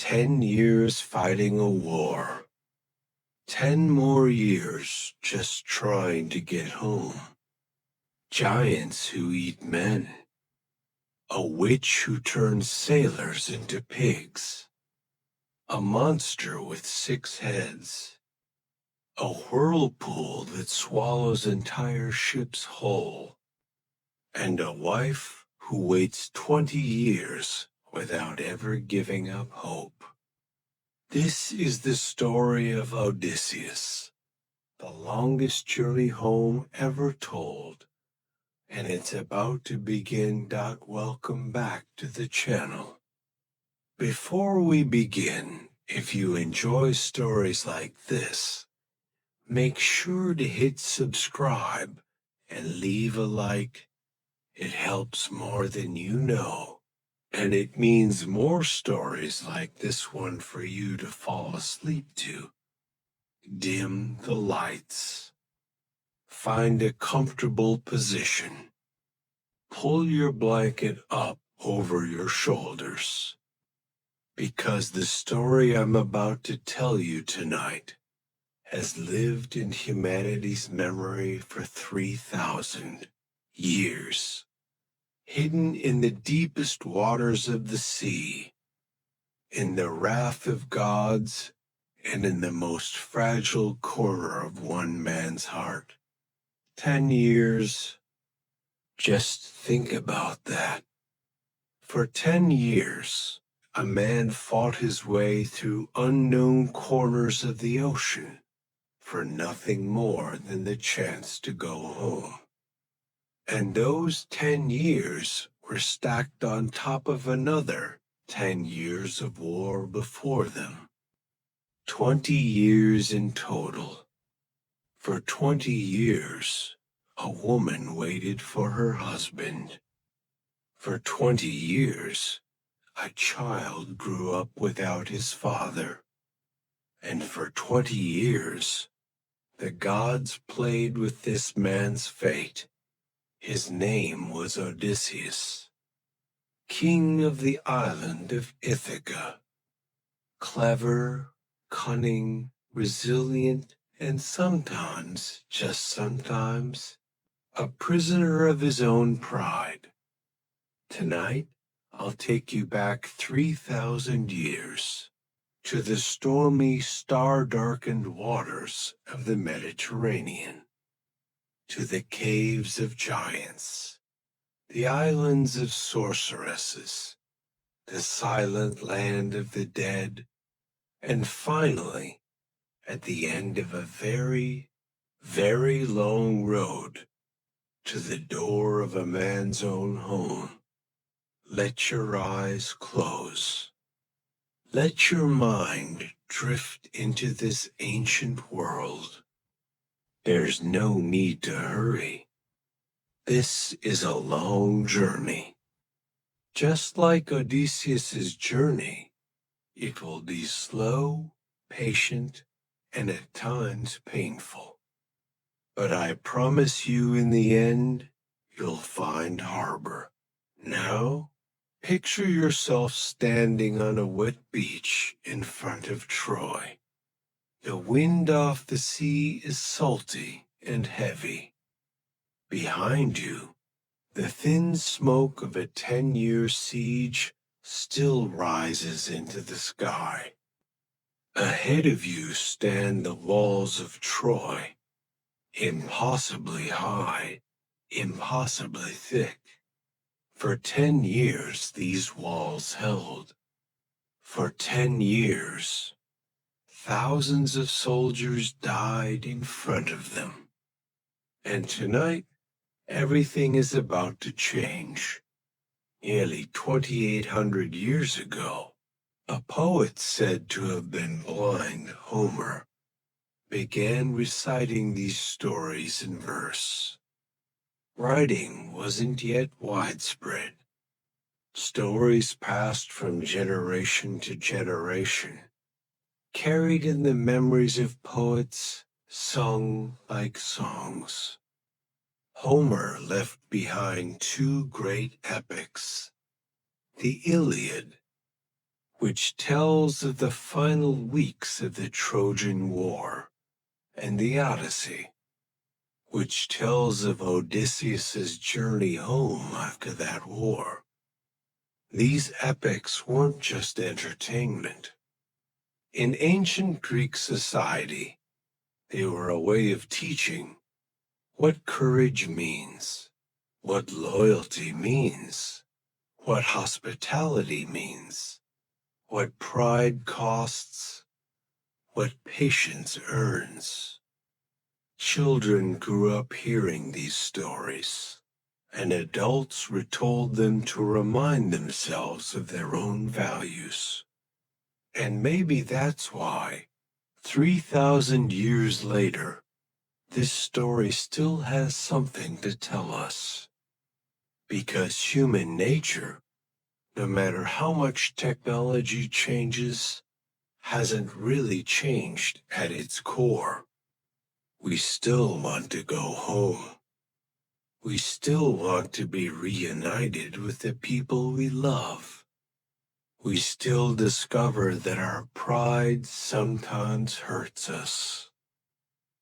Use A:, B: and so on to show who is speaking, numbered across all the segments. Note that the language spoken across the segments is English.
A: 10 years fighting a war. 10 more years just trying to get home. Giants who eat men. A witch who turns sailors into pigs. A monster with 6 heads. A whirlpool that swallows entire ships whole. And a wife who waits 20 years without ever giving up hope. This is the story of Odysseus, the longest journey home ever told, and it's about to begin. Welcome back to the channel. Before we begin, if you enjoy stories like this, make sure to hit subscribe and leave a like. It helps more than you know. And it means more stories like this one for you to fall asleep to. Dim the lights. Find a comfortable position. Pull your blanket up over your shoulders. Because the story I'm about to tell you tonight has lived in humanity's memory for 3,000 years. Hidden in the deepest waters of the sea, in the wrath of gods, and in the most fragile corner of one man's heart. 10 years. Just think about that. For 10 years, a man fought his way through unknown corners of the ocean for nothing more than the chance to go home. And those 10 years were stacked on top of another 10 years of war before them. 20 years in total. For 20 years, a woman waited for her husband. For 20 years, a child grew up without his father. And for 20 years, the gods played with this man's fate. His name was Odysseus, king of the island of Ithaca. Clever, cunning, resilient, and sometimes, just sometimes, a prisoner of his own pride. Tonight, I'll take you back 3,000 years to the stormy, star-darkened waters of the Mediterranean. To the caves of giants, the islands of sorceresses, the silent land of the dead, and finally, at the end of a very, very long road, to the door of a man's own home. Let your eyes close. Let your mind drift into this ancient world. There's no need to hurry. This is a long journey. Just like Odysseus's journey, it will be slow, patient, and at times painful. But I promise you in the end, you'll find harbor. Now, picture yourself standing on a wet beach in front of Troy. The wind off the sea is salty and heavy. Behind you, the thin smoke of a 10-year siege still rises into the sky. Ahead of you stand the walls of Troy, impossibly high, impossibly thick. For 10 years these walls held. For 10 years, thousands of soldiers died in front of them. And tonight, everything is about to change. Nearly 2,800 years ago, a poet said to have been blind, Homer, began reciting these stories in verse. Writing wasn't yet widespread. Stories passed from generation to generation, carried in the memories of poets, sung like songs. Homer left behind 2 great epics, the Iliad, which tells of the final weeks of the Trojan War, and the Odyssey, which tells of Odysseus's journey home after that war. These epics weren't just entertainment. In ancient Greek society, they were a way of teaching what courage means, what loyalty means, what hospitality means, what pride costs, what patience earns. Children grew up hearing these stories, and adults retold them to remind themselves of their own values. And maybe that's why, 3,000 years later, this story still has something to tell us. Because human nature, no matter how much technology changes, hasn't really changed at its core. We still want to go home. We still want to be reunited with the people we love. We still discover that our pride sometimes hurts us.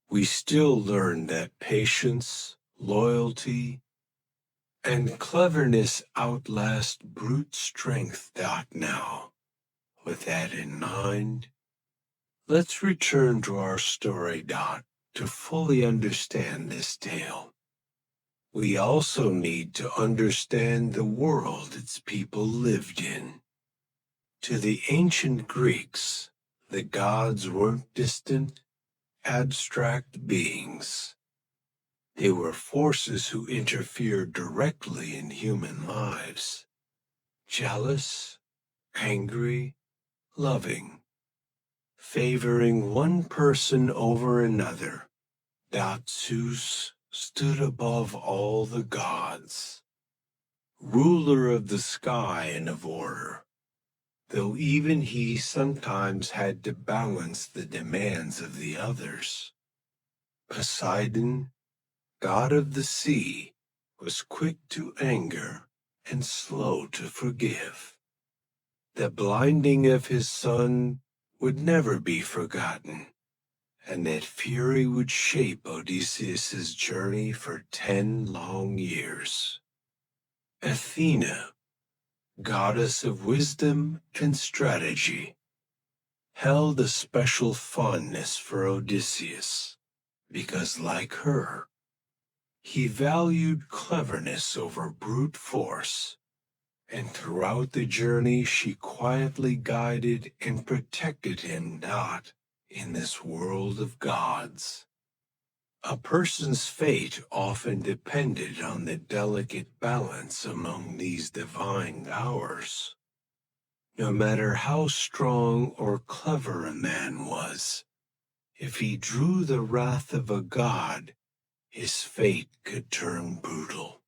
A: We still learn that patience, loyalty, and cleverness outlast brute strength. Now, with that in mind, let's return to our story. To fully understand this tale, we also need to understand the world its people lived in. To the ancient Greeks, the gods weren't distant, abstract beings. They were forces who interfered directly in human lives. Jealous, angry, loving, favoring one person over another. Zeus stood above all the gods, ruler of the sky and of order, though even he sometimes had to balance the demands of the others. Poseidon, god of the sea, was quick to anger and slow to forgive. The blinding of his sun would never be forgotten, and that fury would shape Odysseus's journey for 10 long years. Athena, goddess of wisdom and strategy, held a special fondness for Odysseus, because like her, he valued cleverness over brute force, and throughout the journey she quietly guided and protected him not in this world of gods. A person's fate often depended on the delicate balance among these divine hours. No matter how strong or clever a man was, if he drew the wrath of a god, his fate could turn brutal.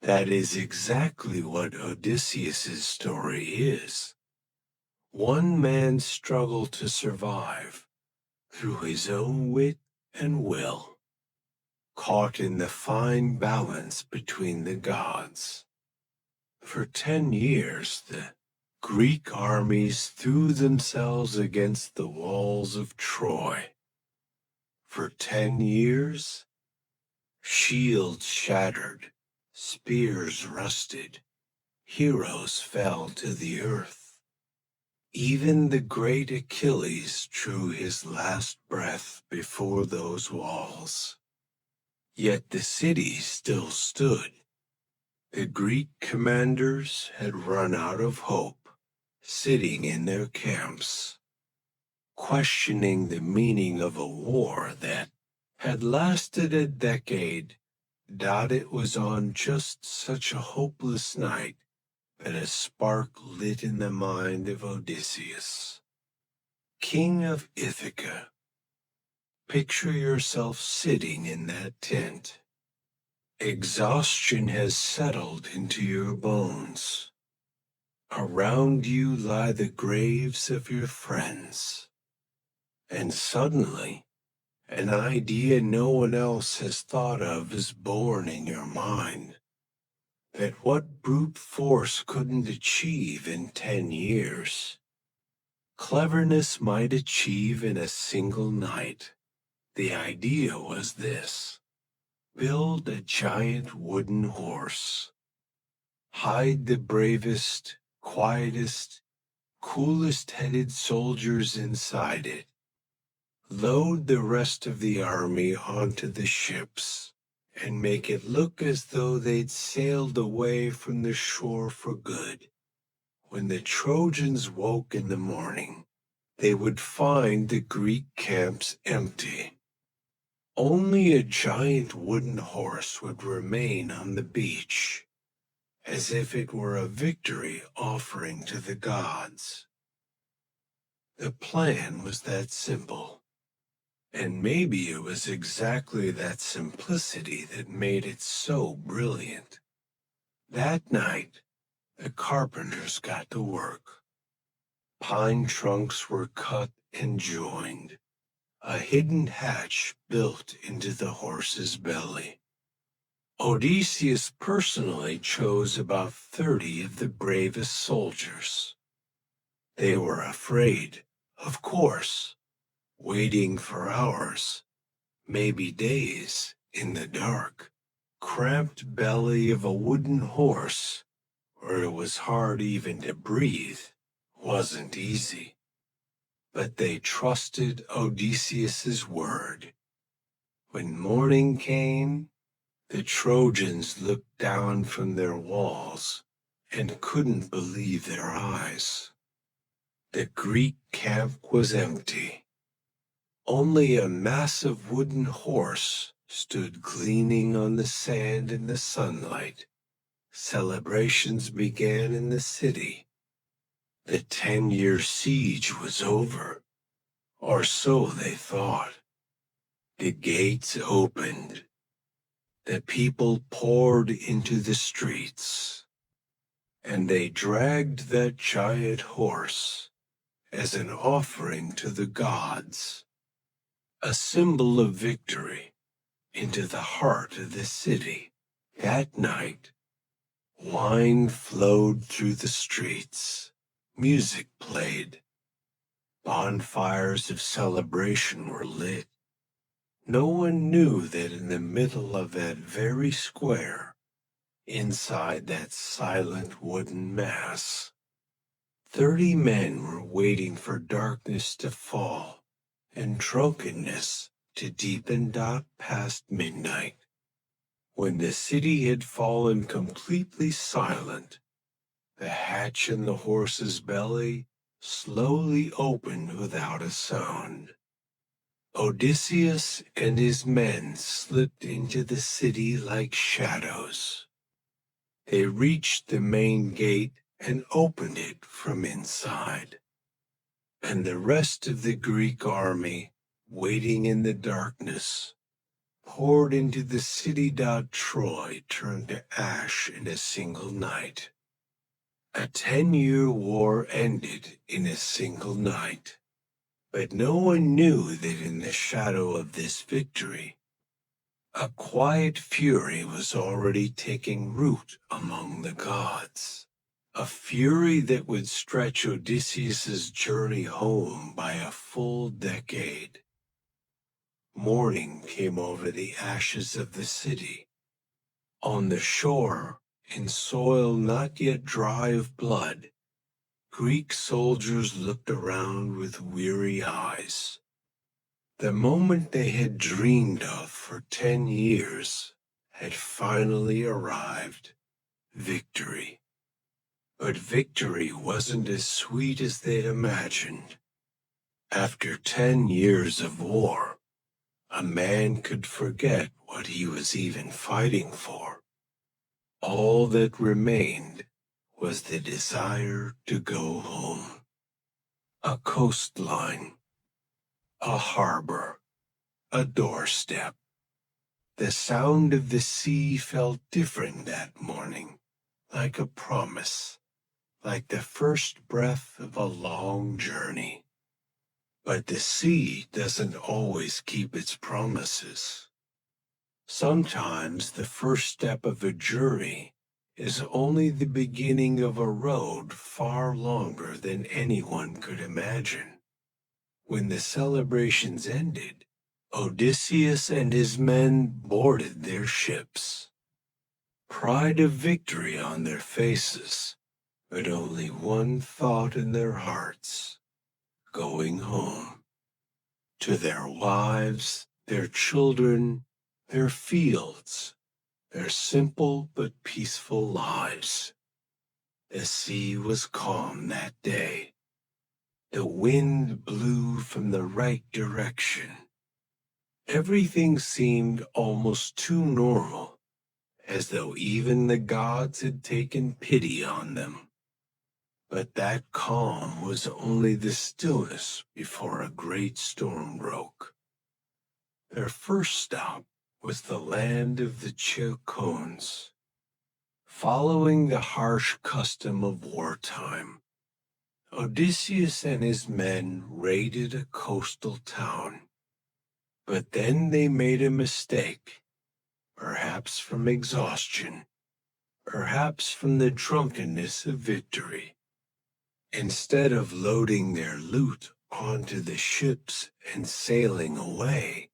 A: That is exactly what Odysseus's story is. One man's struggle to survive through his own wit and will, caught in the fine balance between the gods. For 10 years, the Greek armies threw themselves against the walls of Troy. For 10 years, shields shattered, spears rusted, heroes fell to the earth. Even the great Achilles drew his last breath before those walls. Yet the city still stood. The Greek commanders had run out of hope, sitting in their camps, questioning the meaning of a war that had lasted a decade. It was on just such a hopeless night that a spark lit in the mind of Odysseus, king of Ithaca. Picture yourself sitting in that tent. Exhaustion has settled into your bones. Around you lie the graves of your friends. And suddenly, an idea no one else has thought of is born in your mind. That what brute force couldn't achieve in 10 years, cleverness might achieve in a single night. The idea was this: build a giant wooden horse, hide the bravest, quietest, coolest-headed soldiers inside it, load the rest of the army onto the ships, and make it look as though they'd sailed away from the shore for good. When the Trojans woke in the morning, they would find the Greek camps empty. Only a giant wooden horse would remain on the beach, as if it were a victory offering to the gods. The plan was that simple, and maybe it was exactly that simplicity that made it so brilliant. That night, the carpenters got to work. Pine trunks were cut and joined. A hidden hatch built into the horse's belly. Odysseus personally chose about 30 of the bravest soldiers. They were afraid, of course, waiting for hours, maybe days, in the dark, cramped belly of a wooden horse, where it was hard even to breathe, wasn't easy. But they trusted Odysseus's word. When morning came, the Trojans looked down from their walls and couldn't believe their eyes. The Greek camp was empty. Only a massive wooden horse stood gleaming on the sand in the sunlight. Celebrations began in the city. The 10-year siege was over, or so they thought. The gates opened. The people poured into the streets, and they dragged that giant horse as an offering to the gods, a symbol of victory, into the heart of the city. That night, wine flowed through the streets. Music played. Bonfires of celebration were lit. No one knew that in the middle of that very square, inside that silent wooden mass, 30 men were waiting for darkness to fall and drunkenness to deepen out past midnight. When the city had fallen completely silent, the hatch in the horse's belly slowly opened without a sound. Odysseus and his men slipped into the city like shadows. They reached the main gate and opened it from inside. And the rest of the Greek army, waiting in the darkness, poured into the city. Troy turned to ash in a single night. A 10-year war ended in a single night, but no one knew that in the shadow of this victory, a quiet fury was already taking root among the gods, a fury that would stretch Odysseus's journey home by a full decade. Morning came over the ashes of the city. On the shore, in soil not yet dry of blood, Greek soldiers looked around with weary eyes. The moment they had dreamed of for 10 years had finally arrived: victory. But victory wasn't as sweet as they'd imagined. After 10 years of war, a man could forget what he was even fighting for. All that remained was the desire to go home. A coastline, a harbor, a doorstep. The sound of the sea felt different that morning, like a promise, like the first breath of a long journey. But the sea doesn't always keep its promises. Sometimes the first step of a journey is only the beginning of a road far longer than anyone could imagine. When the celebrations ended, Odysseus and his men boarded their ships. Pride of victory on their faces, but only one thought in their hearts: going home. To their wives, their children, their fields, their simple but peaceful lives. The sea was calm that day. The wind blew from the right direction. Everything seemed almost too normal, as though even the gods had taken pity on them. But that calm was only the stillness before a great storm broke. Their first stop was the land of the Cicones. Following the harsh custom of wartime, Odysseus and his men raided a coastal town. But then they made a mistake, perhaps from exhaustion, perhaps from the drunkenness of victory. Instead of loading their loot onto the ships and sailing away,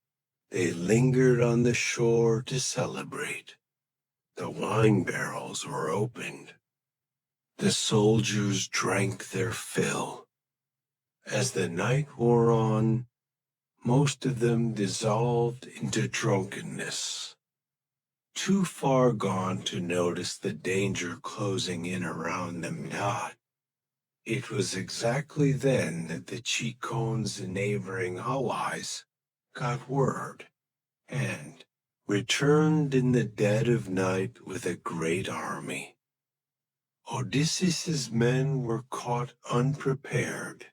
A: they lingered on the shore to celebrate. The wine barrels were opened. The soldiers drank their fill. As the night wore on, most of them dissolved into drunkenness, too far gone to notice the danger closing in around them not. It was exactly then that the Cicones and neighboring allies got word and returned in the dead of night with a great army. Odysseus's men were caught unprepared.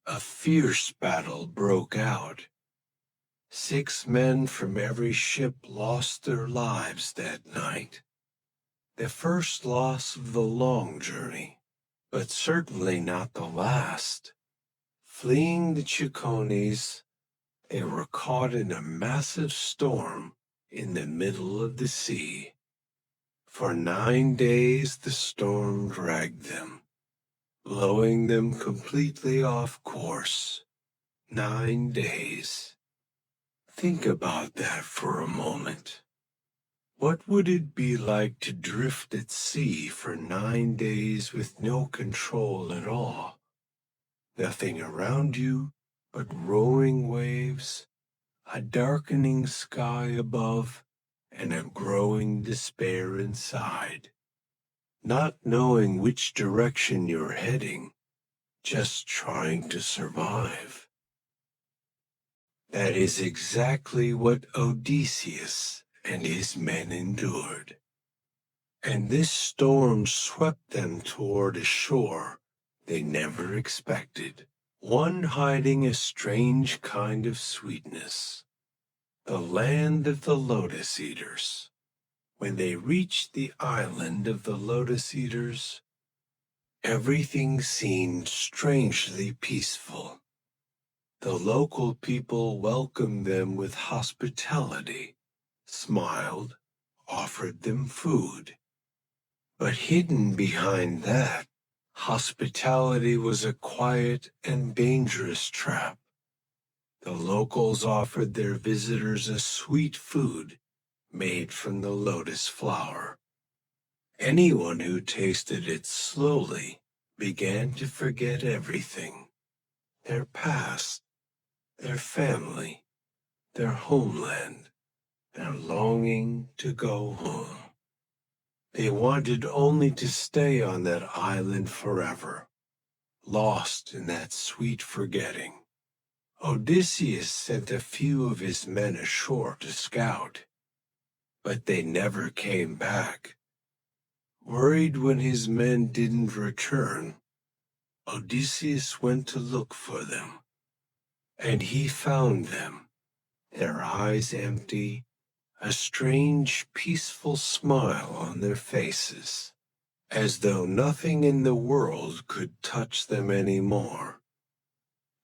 A: A fierce battle broke out. 6 men from every ship lost their lives that night. The first loss of the long journey, but certainly not the last. Fleeing the Cicones, they were caught in a massive storm in the middle of the sea. For 9 days the storm dragged them, blowing them completely off course. 9 days. Think about that for a moment. What would it be like to drift at sea for 9 days with no control at all? Nothing around you but roaring waves, a darkening sky above, and a growing despair inside. Not knowing which direction you're heading, just trying to survive. That is exactly what Odysseus and his men endured. And this storm swept them toward a shore they never expected, one hiding a strange kind of sweetness, the land of the Lotus Eaters. When they reached the island of the Lotus Eaters, everything seemed strangely peaceful. The local people welcomed them with hospitality, smiled, offered them food. But hidden behind that hospitality was a quiet and dangerous trap. The locals offered their visitors a sweet food made from the lotus flower. Anyone who tasted it slowly began to forget everything: their past, their family, their homeland, their longing to go home. They wanted only to stay on that island forever, lost in that sweet forgetting. Odysseus sent a few of his men ashore to scout, but they never came back. Worried when his men didn't return, Odysseus went to look for them, and he found them, their eyes empty, a strange, peaceful smile on their faces, as though nothing in the world could touch them anymore.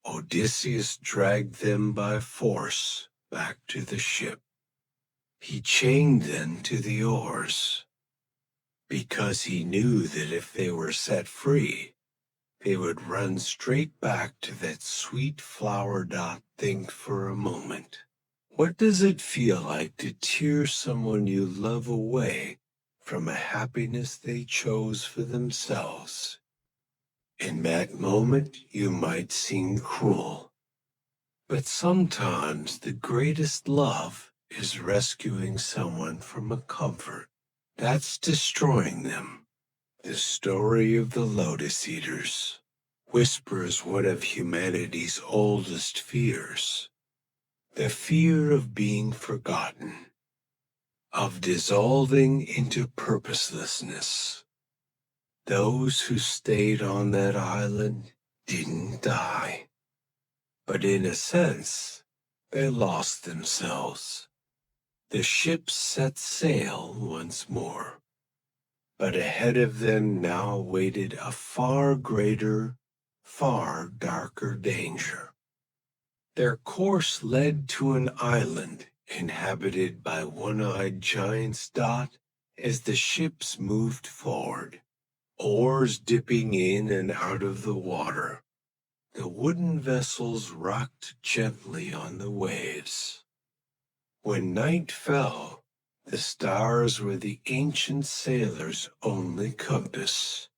A: Odysseus dragged them by force back to the ship. He chained them to the oars. because he knew that if they were set free, they would run straight back to that sweet flower dot. Think for a moment. What does it feel like to tear someone you love away from a happiness they chose for themselves? In that moment, you might seem cruel, but sometimes the greatest love is rescuing someone from a comfort that's destroying them. The story of the Lotus Eaters whispers one of humanity's oldest fears, the fear of being forgotten, of dissolving into purposelessness. Those who stayed on that island didn't die, but in a sense, they lost themselves. The ship set sail once more, but ahead of them now waited a far greater, far darker danger. Their course led to an island inhabited by one-eyed giants. As the ships moved forward, oars dipping in and out of the water, the wooden vessels rocked gently on the waves. When night fell, the stars were the ancient sailors' only compass.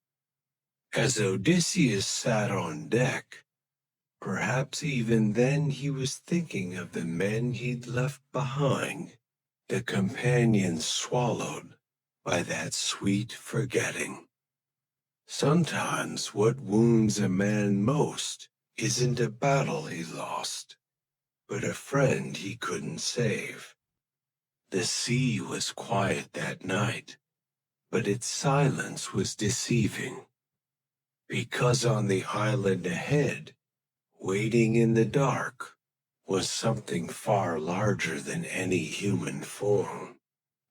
A: As Odysseus sat on deck, perhaps even then he was thinking of the men he'd left behind, the companions swallowed by that sweet forgetting. Sometimes what wounds a man most isn't a battle he lost, but a friend he couldn't save. The sea was quiet that night, but its silence was deceiving, because on the island ahead, waiting in the dark, was something far larger than any human form.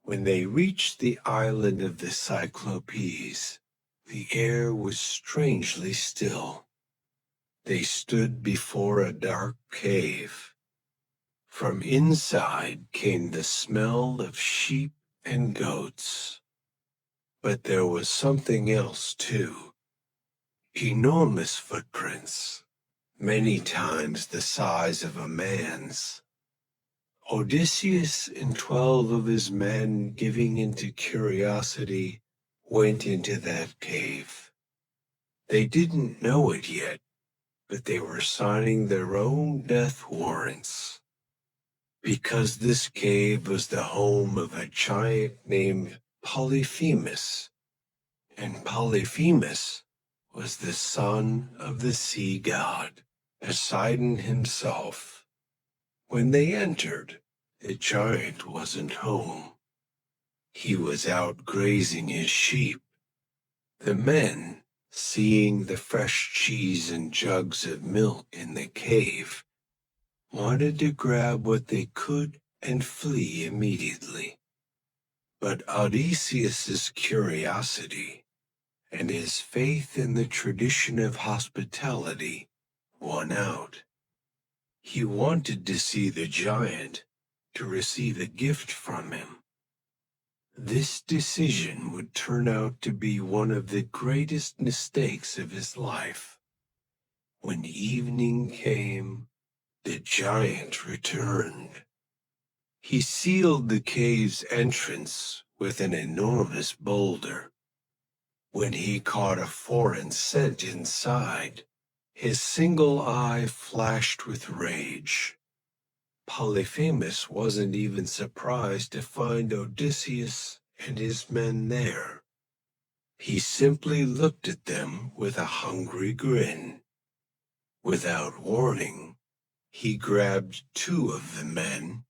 A: When they reached the island of the Cyclops, the air was strangely still. They stood before a dark cave. From inside came the smell of sheep and goats. But there was something else too. Enormous footprints, many times the size of a man's. Odysseus and 12 of his men, giving into curiosity, went into that cave. They didn't know it yet, but they were signing their own death warrants, because this cave was the home of a giant named Polyphemus, and Polyphemus was the son of the sea god, Poseidon himself. When they entered, the giant wasn't home. He was out grazing his sheep. The men, seeing the fresh cheese and jugs of milk in the cave, wanted to grab what they could and flee immediately. But Odysseus's curiosity and his faith in the tradition of hospitality won out. He wanted to see the giant, to receive a gift from him. This decision would turn out to be one of the greatest mistakes of his life. When evening came, the giant returned. He sealed the cave's entrance with an enormous boulder. When he caught a foreign scent inside, his single eye flashed with rage. Polyphemus wasn't even surprised to find Odysseus and his men there. He simply looked at them with a hungry grin. Without warning, he grabbed 2 of the men,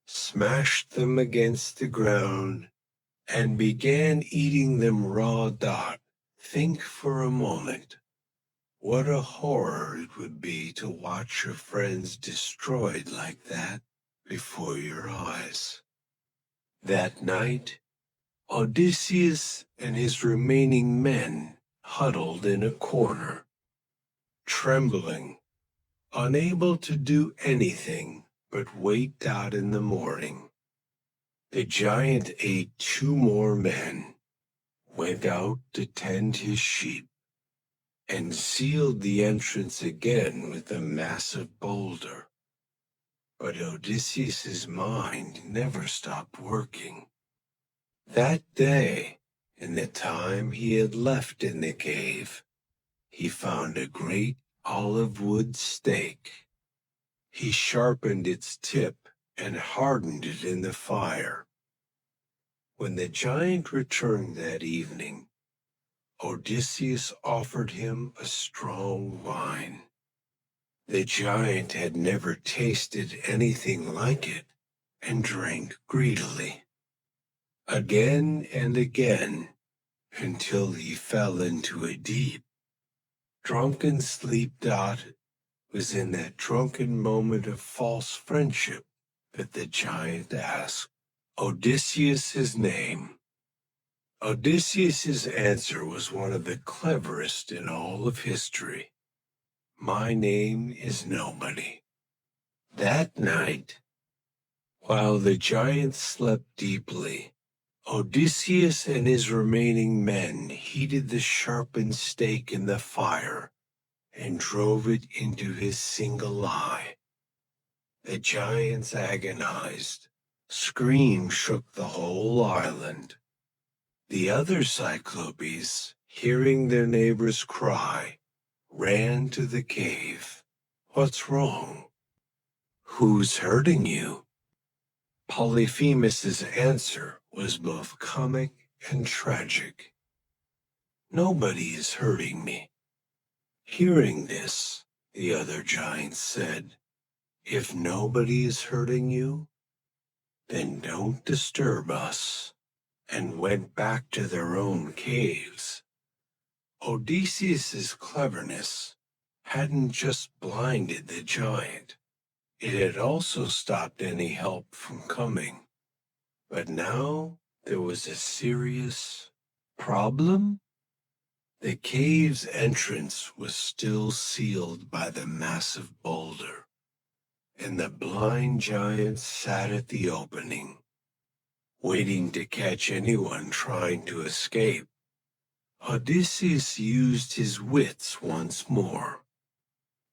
A: smashed them against the ground, and began eating them raw. Think for a moment. What a horror it would be to watch your friends destroyed like that before your eyes. That night, Odysseus and his remaining men huddled in a corner, trembling, unable to do anything but wait out in the morning. The giant ate 2 more men, went out to tend his sheep, and sealed the entrance again with a massive boulder. But Odysseus's mind never stopped working. That day, in the time he had left in the cave, he found a great olive wood stake. He sharpened its tip and hardened it in the fire. When the giant returned that evening, Odysseus offered him a strong wine. The giant had never tasted anything like it and drank greedily, again and again, until he fell into a deep, drunken sleep. Was in that drunken moment of false friendship that the giant asked Odysseus his name. Odysseus's answer was one of the cleverest in all of history. My name is nobody. That night, while the giant slept deeply, Odysseus and his remaining men heated the sharpened stake in the fire and drove it into his single eye. The giants agonized. Screams shook the whole island. The other Cyclopes, hearing their neighbors cry, ran to the cave. What's wrong? Who's hurting you? Polyphemus's answer was both comic and tragic. Nobody is hurting me. Hearing this, the other giants said, if nobody is hurting you, then don't disturb us, and went back to their own caves. Odysseus's cleverness hadn't just blinded the giant, it had also stopped any help from coming. But now there was a serious problem. The cave's entrance was still sealed by the massive boulder, and the blind giant sat at the opening, waiting to catch anyone trying to escape. Odysseus used his wits once more.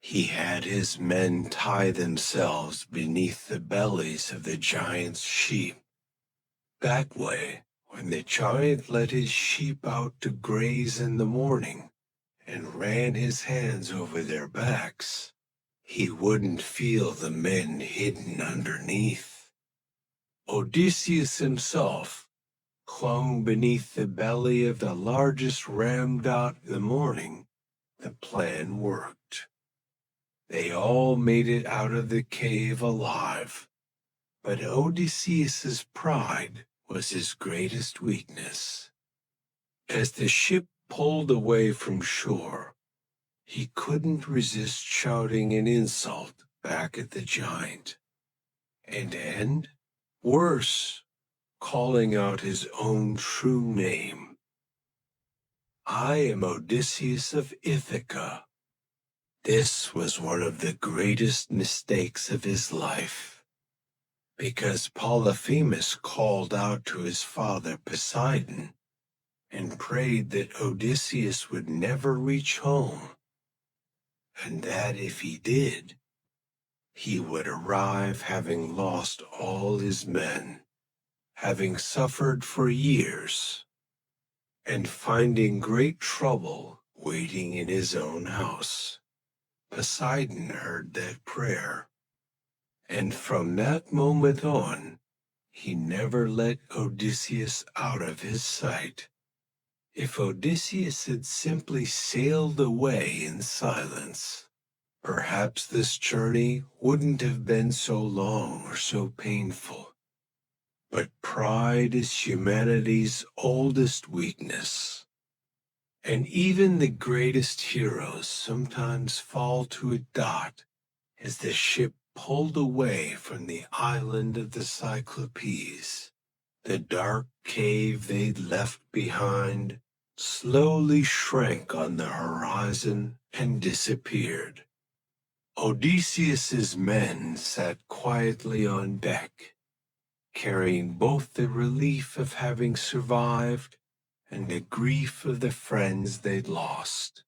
A: He had his men tie themselves beneath the bellies of the giant's sheep. That way, when the giant let his sheep out to graze in the morning and ran his hands over their backs, he wouldn't feel the men hidden underneath. Odysseus himself clung beneath the belly of the largest ram in the morning. The plan worked. They all made it out of the cave alive, but Odysseus's pride was his greatest weakness. As the ship pulled away from shore, he couldn't resist shouting an insult back at the giant, and worse, calling out his own true name. I am Odysseus of Ithaca. This was one of the greatest mistakes of his life, because Polyphemus called out to his father Poseidon and prayed that Odysseus would never reach home, and that if he did, he would arrive having lost all his men, having suffered for years, and finding great trouble waiting in his own house. Poseidon heard that prayer, and from that moment on, he never let Odysseus out of his sight. If Odysseus had simply sailed away in silence, perhaps this journey wouldn't have been so long or so painful. But pride is humanity's oldest weakness, and even the greatest heroes sometimes fall to a dot as the ship pulled away from the island of the Cyclopes. The dark cave they'd left behind slowly shrank on the horizon and disappeared. Odysseus's men sat quietly on deck, carrying both the relief of having survived and the grief of the friends they'd lost.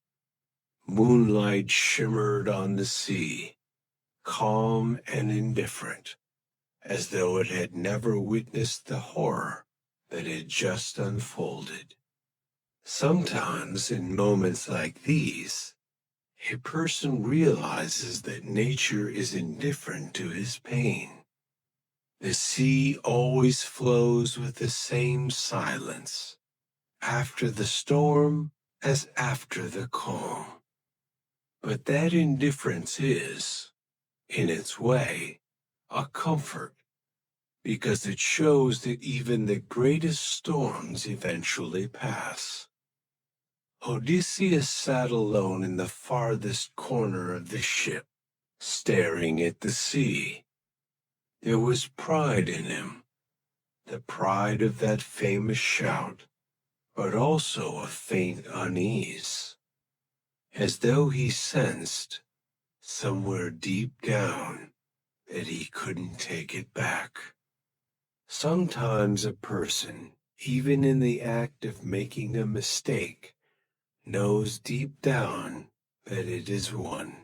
A: Moonlight shimmered on the sea, calm and indifferent, as though it had never witnessed the horror that had just unfolded. Sometimes, in moments like these, a person realizes that nature is indifferent to his pain. The sea always flows with the same silence, after the storm as after the calm. But that indifference is, in its way, a comfort, because it shows that even the greatest storms eventually pass. Odysseus sat alone in the farthest corner of the ship, staring at the sea. There was pride in him, the pride of that famous shout, but also a faint unease, as though he sensed, somewhere deep down, that he couldn't take it back. Sometimes a person, even in the act of making a mistake, knows deep down that it is won.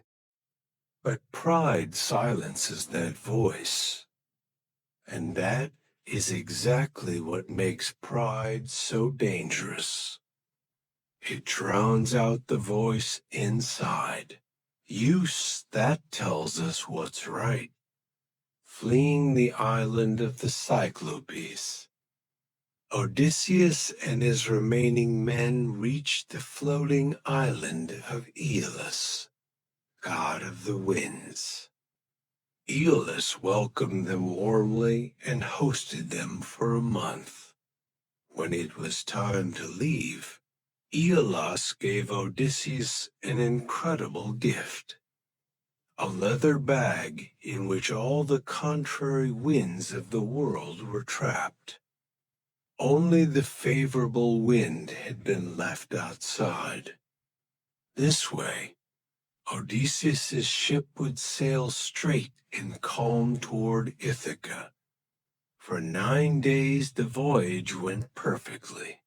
A: But pride silences that voice, and that is exactly what makes pride so dangerous. It drowns out the voice inside. Use that tells us what's right. Fleeing the island of the Cyclops, Odysseus and his remaining men reached the floating island of Aeolus, god of the winds. Aeolus welcomed them warmly and hosted them for a month. When it was time to leave, Aeolus gave Odysseus an incredible gift, a leather bag in which all the contrary winds of the world were trapped. Only the favorable wind had been left outside. This way, Odysseus's ship would sail straight and calm toward Ithaca. For 9 days the voyage went perfectly.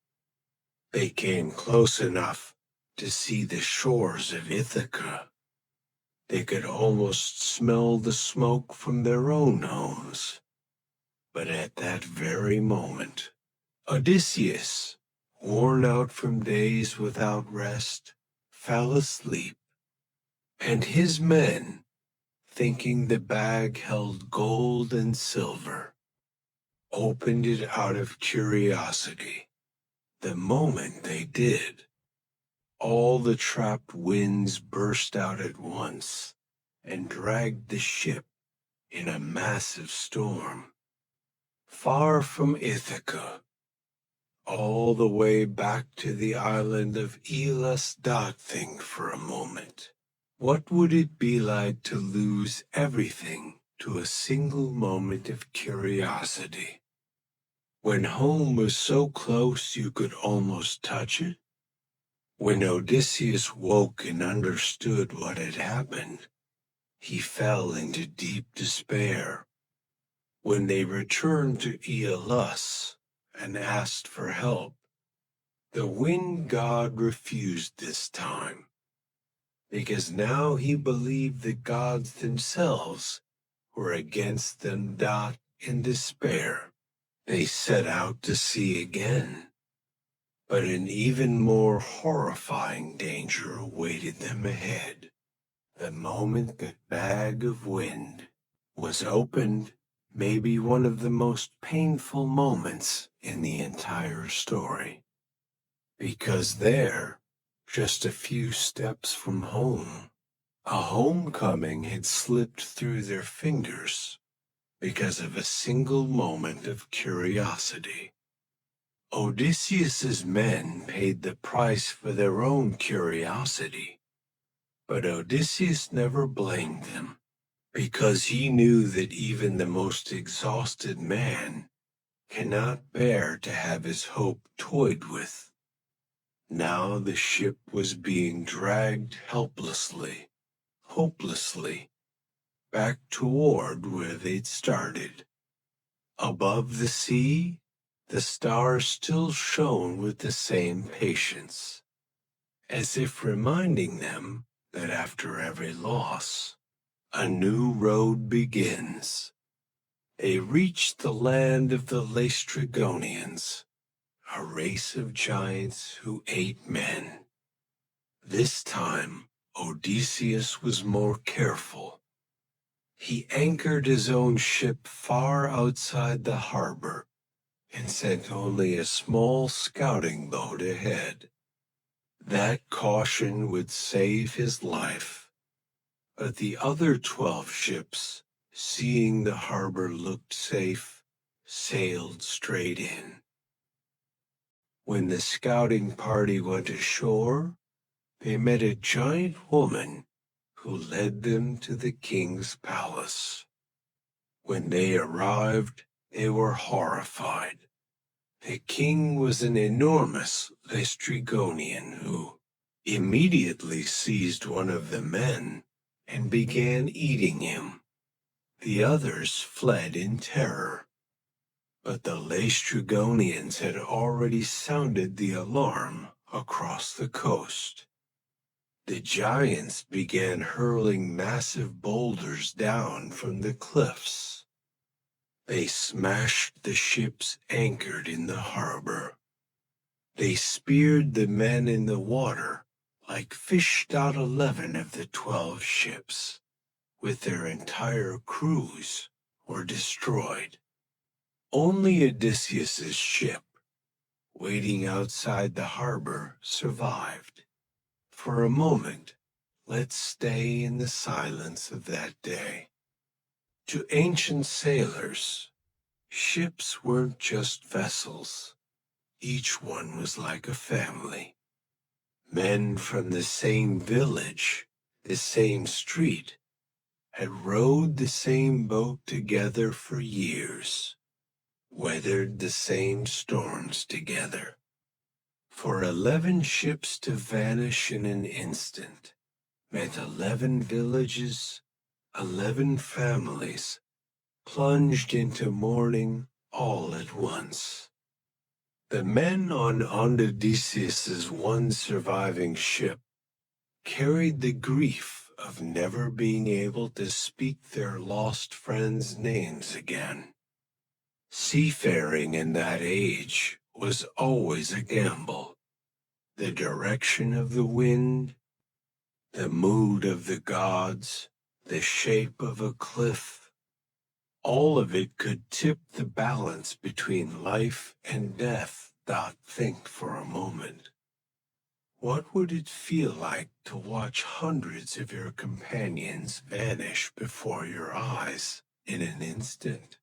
A: They came close enough to see the shores of Ithaca. They could almost smell the smoke from their own homes. But at that very moment, Odysseus, worn out from days without rest, fell asleep, and his men, thinking the bag held gold and silver, opened it out of curiosity. The moment they did, all the trapped winds burst out at once and dragged the ship in a massive storm. Far from Ithaca, all the way back to the island of Aeolus. Think for a moment. What would it be like to lose everything to a single moment of curiosity? When home was so close you could almost touch it? When Odysseus woke and understood what had happened, he fell into deep despair. When they returned to Aeolus and asked for help, the wind god refused this time, because now he believed the gods themselves were against them. In despair, they set out to sea again. But an even more horrifying danger awaited them ahead. The moment the bag of wind was opened, maybe one of the most painful moments in the entire story. Because there, just a few steps from home, a homecoming had slipped through their fingers because of a single moment of curiosity. Odysseus's men paid the price for their own curiosity, but Odysseus never blamed them, because he knew that even the most exhausted man cannot bear to have his hope toyed with. Now the ship was being dragged helplessly, hopelessly, back toward where they'd started. Above the sea, The stars still shone with the same patience, as if reminding them that after every loss, a new road begins. They reached the land of the Laestrygonians, a race of giants who ate men. This time, Odysseus was more careful. He anchored his own ship far outside the harbor and sent only a small scouting boat ahead. That caution would save his life. But the other 12 ships, seeing the harbor looked safe, sailed straight in. When the scouting party went ashore, they met a giant woman who led them to the king's palace. When they arrived, they were horrified. The king was an enormous Laestrygonian who immediately seized one of the men and began eating him. The others fled in terror. But the Laestrygonians had already sounded the alarm across the coast. The giants began hurling massive boulders down from the cliffs. They smashed the ships anchored in the harbor. They speared the men in the water like fished out 11 of the 12 ships, with their entire crews were destroyed. Only Odysseus's ship, waiting outside the harbor, survived. For a moment, let's stay in the silence of that day. To ancient sailors, ships weren't just vessels. Each one was like a family. Men from the same village, the same street, had rowed the same boat together for years, weathered the same storms together. For 11 ships to vanish in an instant meant 11 villages, 11 families, plunged into mourning all at once. The men on Odysseus's one surviving ship carried the grief of never being able to speak their lost friends' names again. Seafaring in that age was always a gamble. The direction of the wind, the mood of the gods, the shape of a cliff, all of it could tip the balance between life and death. Think for a moment. What would it feel like to watch hundreds of your companions vanish before your eyes in an instant?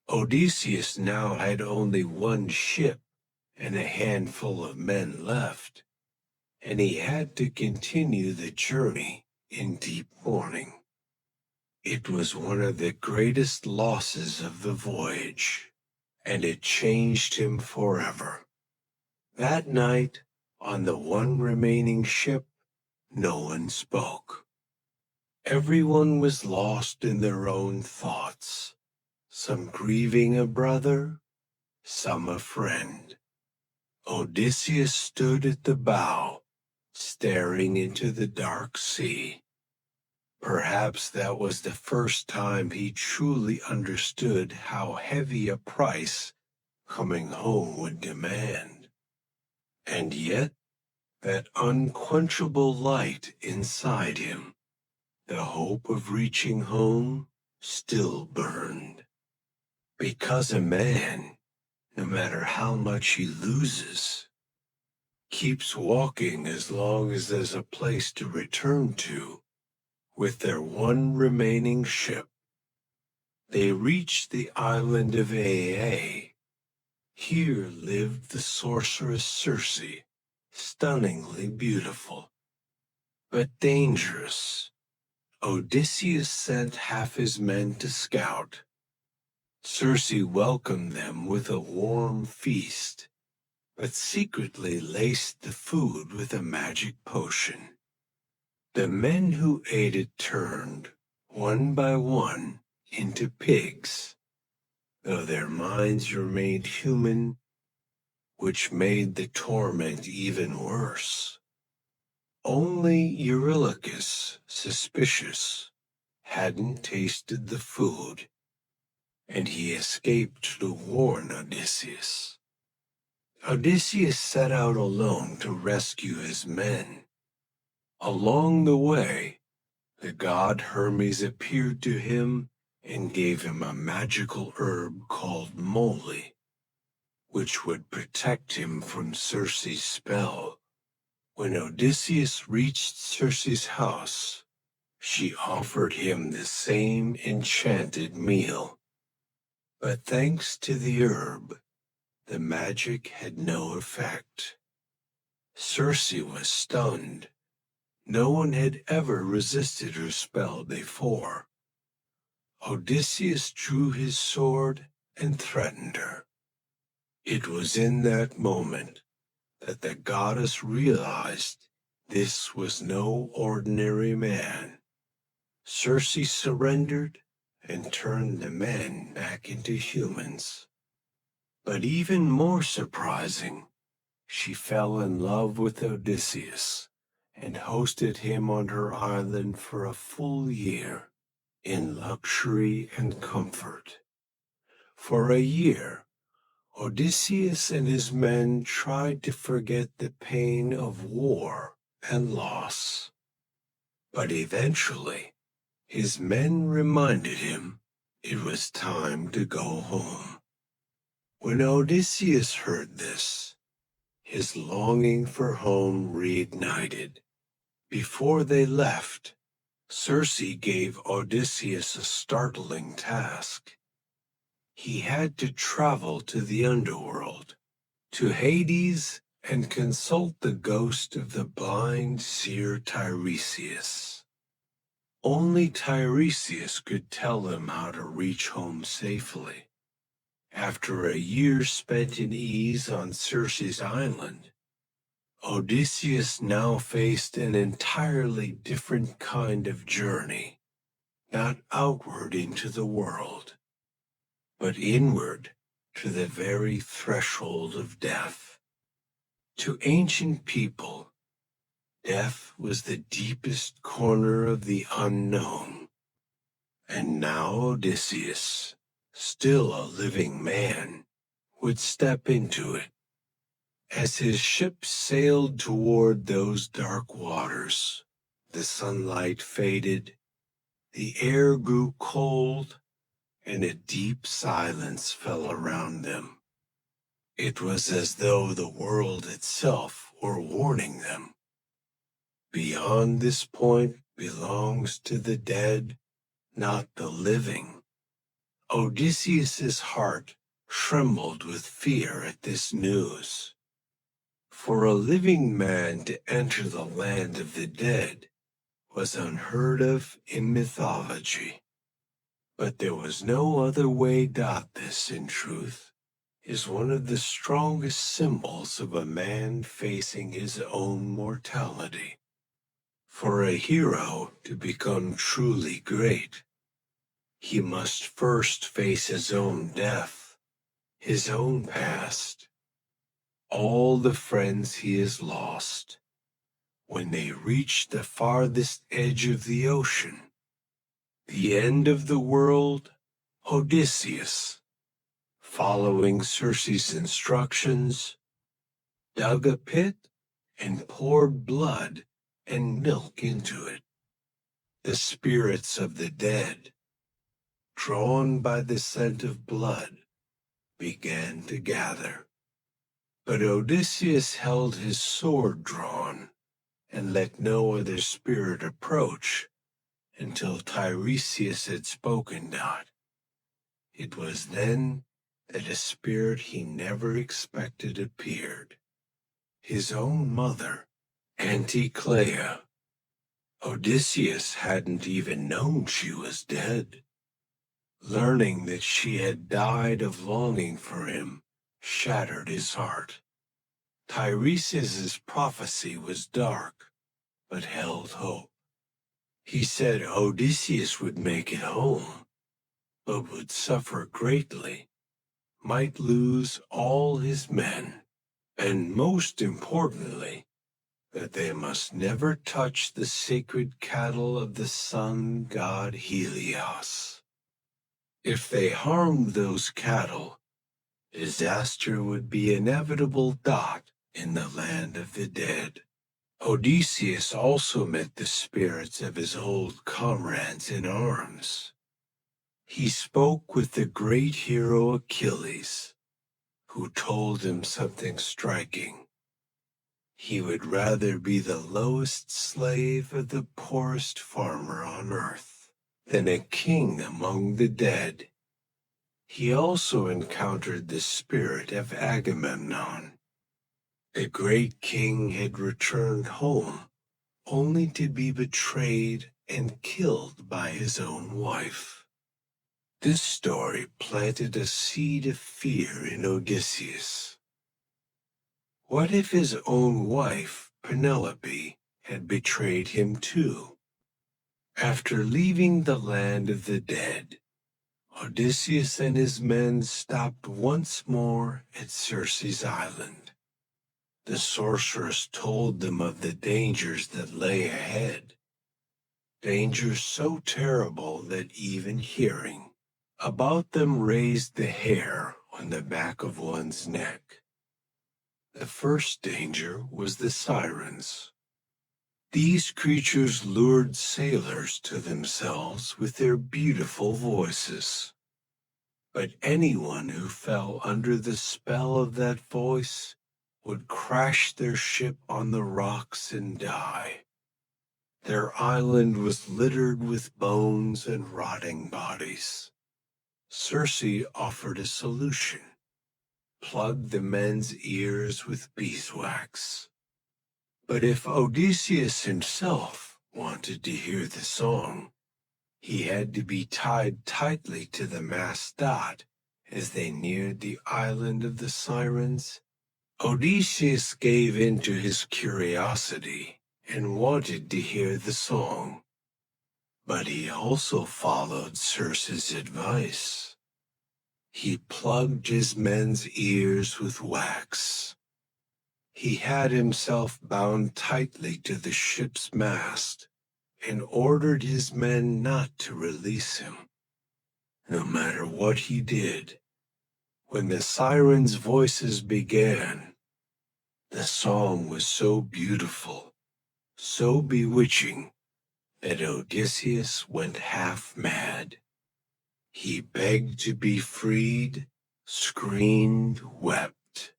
A: Odysseus now had only one ship and a handful of men left, and he had to continue the journey in deep mourning. It was one of the greatest losses of the voyage, and it changed him forever. That night, on the one remaining ship, no one spoke. Everyone was lost in their own thoughts, some grieving a brother, some a friend. Odysseus stood at the bow, staring into the dark sea. Perhaps that was the first time he truly understood how heavy a price coming home would demand. And yet, that unquenchable light inside him, the hope of reaching home, still burned. Because a man, no matter how much he loses, keeps walking as long as there's a place to return to. With their one remaining ship, they reached the island of Aea. Here lived the sorceress Circe, stunningly beautiful, but dangerous. Odysseus sent half his men to scout. Circe welcomed them with a warm feast, but secretly laced the food with a magic potion. The men who ate it turned, one by one, into pigs. though their minds remained human, which made the torment even worse. Only Eurylochus, suspicious, hadn't tasted the food, and he escaped to warn Odysseus. Odysseus set out alone to rescue his men. Along the way, the god Hermes appeared to him and gave him a magical herb called moly, which would protect him from Circe's spell. When Odysseus reached Circe's house, she offered him the same enchanted meal. But thanks to the herb, the magic had no effect. Circe was stunned. No one had ever resisted her spell before. Odysseus drew his sword and threatened her. It was in that moment that the goddess realized this was no ordinary man. Circe surrendered and turned the men back into humans. But even more surprising, she fell in love with Odysseus and hosted him on her island for a full year in luxury and comfort. For a year, Odysseus and his men tried to forget the pain of war and loss. But eventually, his men reminded him it was time to go home. When Odysseus heard this, his longing for home reignited. Before they left, Circe gave Odysseus a startling task. He had to travel to the underworld, to Hades, and consult the ghost of the blind seer Tiresias. Only Tiresias could tell him how to reach home safely. After a year spent in ease on Circe's island, Odysseus now faced an entirely different kind of journey, not outward into the world, but inward to the very threshold of death. To ancient people, death was the deepest corner of the unknown, and now Odysseus, still a living man, would step into it. As his ship sailed toward those dark waters, the sunlight faded, the air grew cold, and a deep silence fell around them. It was as though the world itself were warning them. Beyond this point belongs to the dead, not the living. Odysseus's heart trembled with fear at this news. For a living man to enter the land of the dead was unheard of in mythology. But there was no other way. This, in truth, is one of the strongest symbols of a man facing his own mortality. For a hero to become truly great, he must first face his own death, his own past, all the friends he has lost. When they reach the farthest edge of the ocean, the end of the world, Odysseus, following Circe's instructions, dug a pit and poured blood and milk into it. The spirits of the dead, drawn by the scent of blood, began to gather. But Odysseus held his sword drawn and let no other spirit approach until Tiresias had spoken. It was then that a spirit he never expected appeared, his own mother, Anticlea. Odysseus hadn't even known she was dead. Learning that she had died of longing for him shattered his heart. Tiresias's prophecy was dark, but held hope. He said Odysseus would make it home, but would suffer greatly might lose all his men, and most importantly, that they must never touch the sacred cattle of the sun god Helios. If they harmed those cattle, disaster would be an inevitable dot in the land of the dead. Odysseus also met the spirits of his old comrades in arms. He spoke with the great hero Achilles, who told him something striking. He would rather be the lowest slave of the poorest farmer on earth than a king among the dead. He also encountered the spirit of Agamemnon. The great king had returned home only to be betrayed and killed by his own wife. This story planted a seed of fear in Odysseus. What if his own wife, Penelope, had betrayed him too? After leaving the land of the dead, Odysseus and his men stopped once more at Circe's island. The sorceress told them of the dangers that lay ahead, dangers so terrible that even hearing about them raised the hair on the back of one's neck. The first danger was the Sirens. These creatures lured sailors to themselves with their beautiful voices. But anyone who fell under the spell of that voice would crash their ship on the rocks and die. Their island was littered with bones and rotting bodies. Circe offered a solution. Plug the men's ears with beeswax. But if Odysseus himself wanted to hear the song, he had to be tied tightly to the mast dot as they neared the island of the Sirens. Odysseus gave in to his curiosity and wanted to hear the song. But he also followed Circe's advice. He plugged his men's ears with wax. He had himself bound tightly to the ship's mast and ordered his men not to release him. No matter what he did, when the Sirens' voices began, the song was so beautiful, so bewitching, that Odysseus went half mad. He begged to be freed, screamed, wept.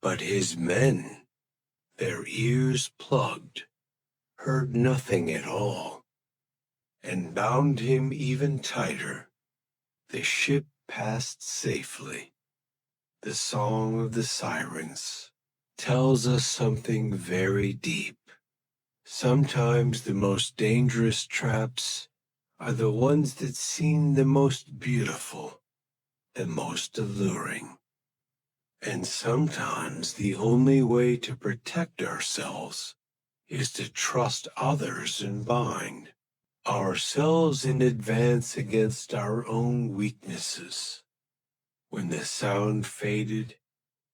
A: But his men, their ears plugged, heard nothing at all, and bound him even tighter. The ship passed safely. The song of the Sirens tells us something very deep. Sometimes the most dangerous traps are the ones that seem the most beautiful, the most alluring. And sometimes the only way to protect ourselves is to trust others and bind ourselves in advance against our own weaknesses. When the sound faded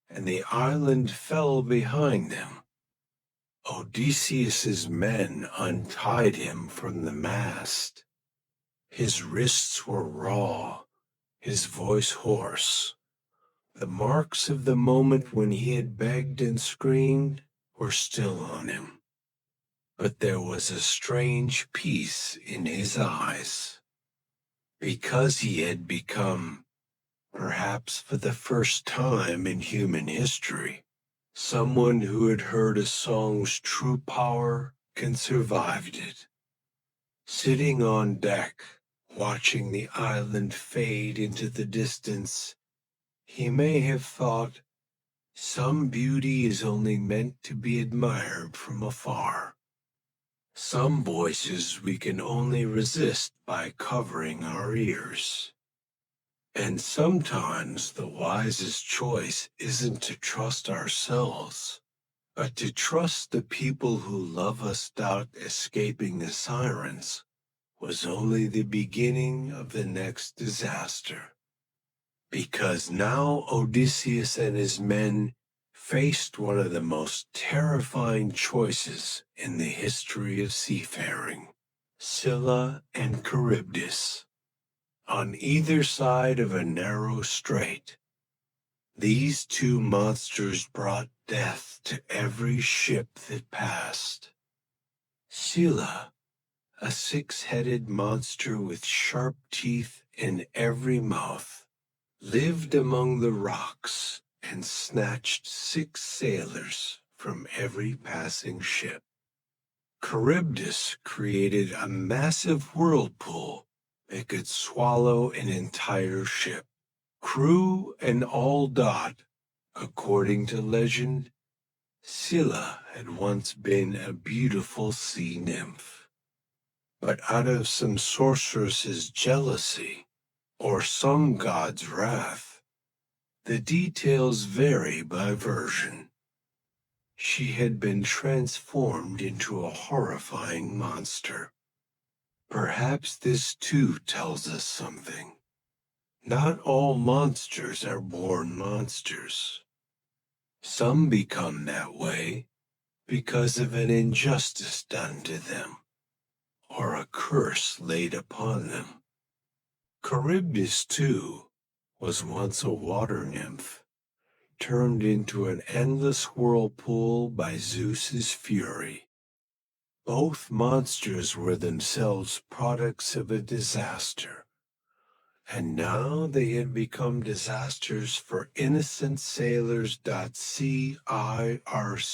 A: and the island fell behind them, Odysseus's men untied him from the mast. His wrists were raw, his voice hoarse. The marks of the moment when he had begged and screamed were still on him. But there was a strange peace in his eyes. Because he had become, perhaps for the first time in human history, someone who had heard a song's true power and survived it. Sitting on deck, watching the island fade into the distance, he may have thought, some beauty is only meant to be admired from afar. Some voices we can only resist by covering our ears. And sometimes the wisest choice isn't to trust ourselves, but to trust the people who love us. Escaping the Sirens was only the beginning of the next disaster. because now Odysseus and his men faced one of the most terrifying choices in the history of seafaring: Scylla and Charybdis. On either side of a narrow strait, these two monsters brought death to every ship that passed. Scylla, a six-headed monster with sharp teeth in every mouth, lived among the rocks and snatched 6 sailors from every passing ship. Charybdis created a massive whirlpool that could swallow an entire ship. Crew and all died. According to legend, Scylla had once been a beautiful sea nymph. But out of some sorceress's jealousy, or some god's wrath, the details vary by version, she had been transformed into a horrifying monster. Perhaps this too tells us something. Not all monsters are born monsters. Some become that way because of an injustice done to them, or a curse laid upon them. Charybdis, too, was once a water nymph, turned into an endless whirlpool by Zeus's fury. Both monsters were themselves products of a disaster, and now they had become disasters for innocent sailors. Circe,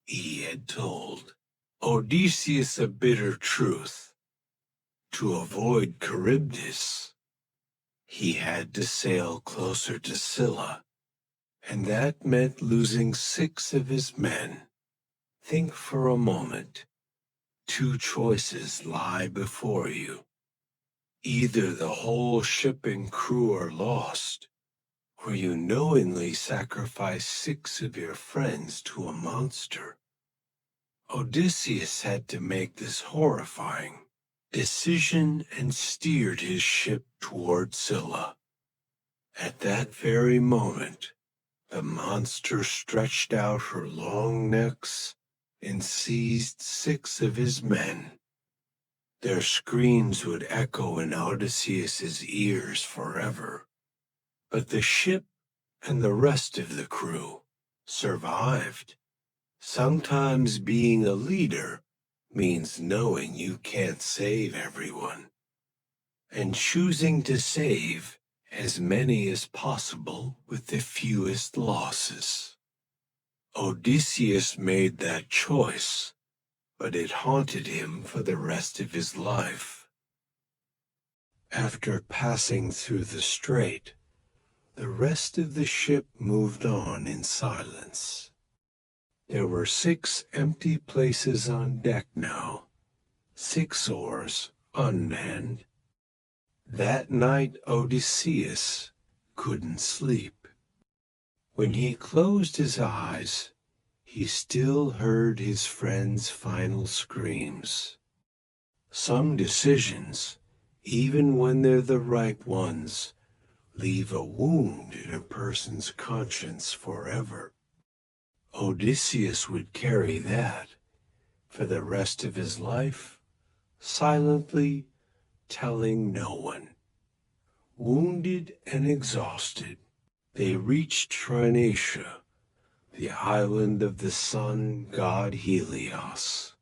A: he had told Odysseus a bitter truth. To avoid Charybdis, he had to sail closer to Scylla, and that meant losing 6 of his men. Think for a moment. 2 choices lie before you. Either the whole ship and crew are lost, or you knowingly sacrifice 6 of your friends to a monster. Odysseus had to make this horrifying decision and steered his ship toward Scylla. At that very moment, the monster stretched out her long necks and seized 6 of his men. Their screams would echo in Odysseus's ears forever. But the ship and the rest of the crew survived. Sometimes being a leader means knowing you can't save everyone, and choosing to save as many as possible with the fewest losses. Odysseus made that choice, but it haunted him for the rest of his life. After passing through the strait, the rest of the ship moved on in silence. There were 6 empty places on deck now, 6 oars unmanned. That night Odysseus couldn't sleep. When he closed his eyes, he still heard his friends' final screams. Some decisions, even when they're the right ones, leave a wound in a person's conscience forever. Odysseus would carry that for the rest of his life, silently telling no one. Wounded and exhausted, they reached Trinacia, the island of the sun god Helios.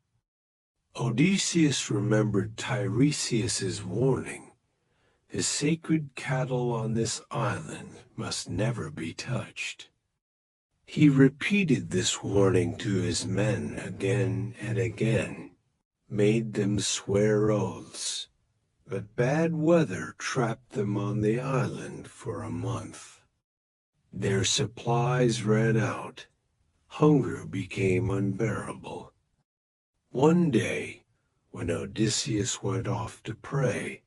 A: Odysseus remembered Tiresias's warning. The sacred cattle on this island must never be touched. He repeated this warning to his men again and again, made them swear oaths, but bad weather trapped them on the island for a month. Their supplies ran out. Hunger became unbearable. One day, when Odysseus went off to pray,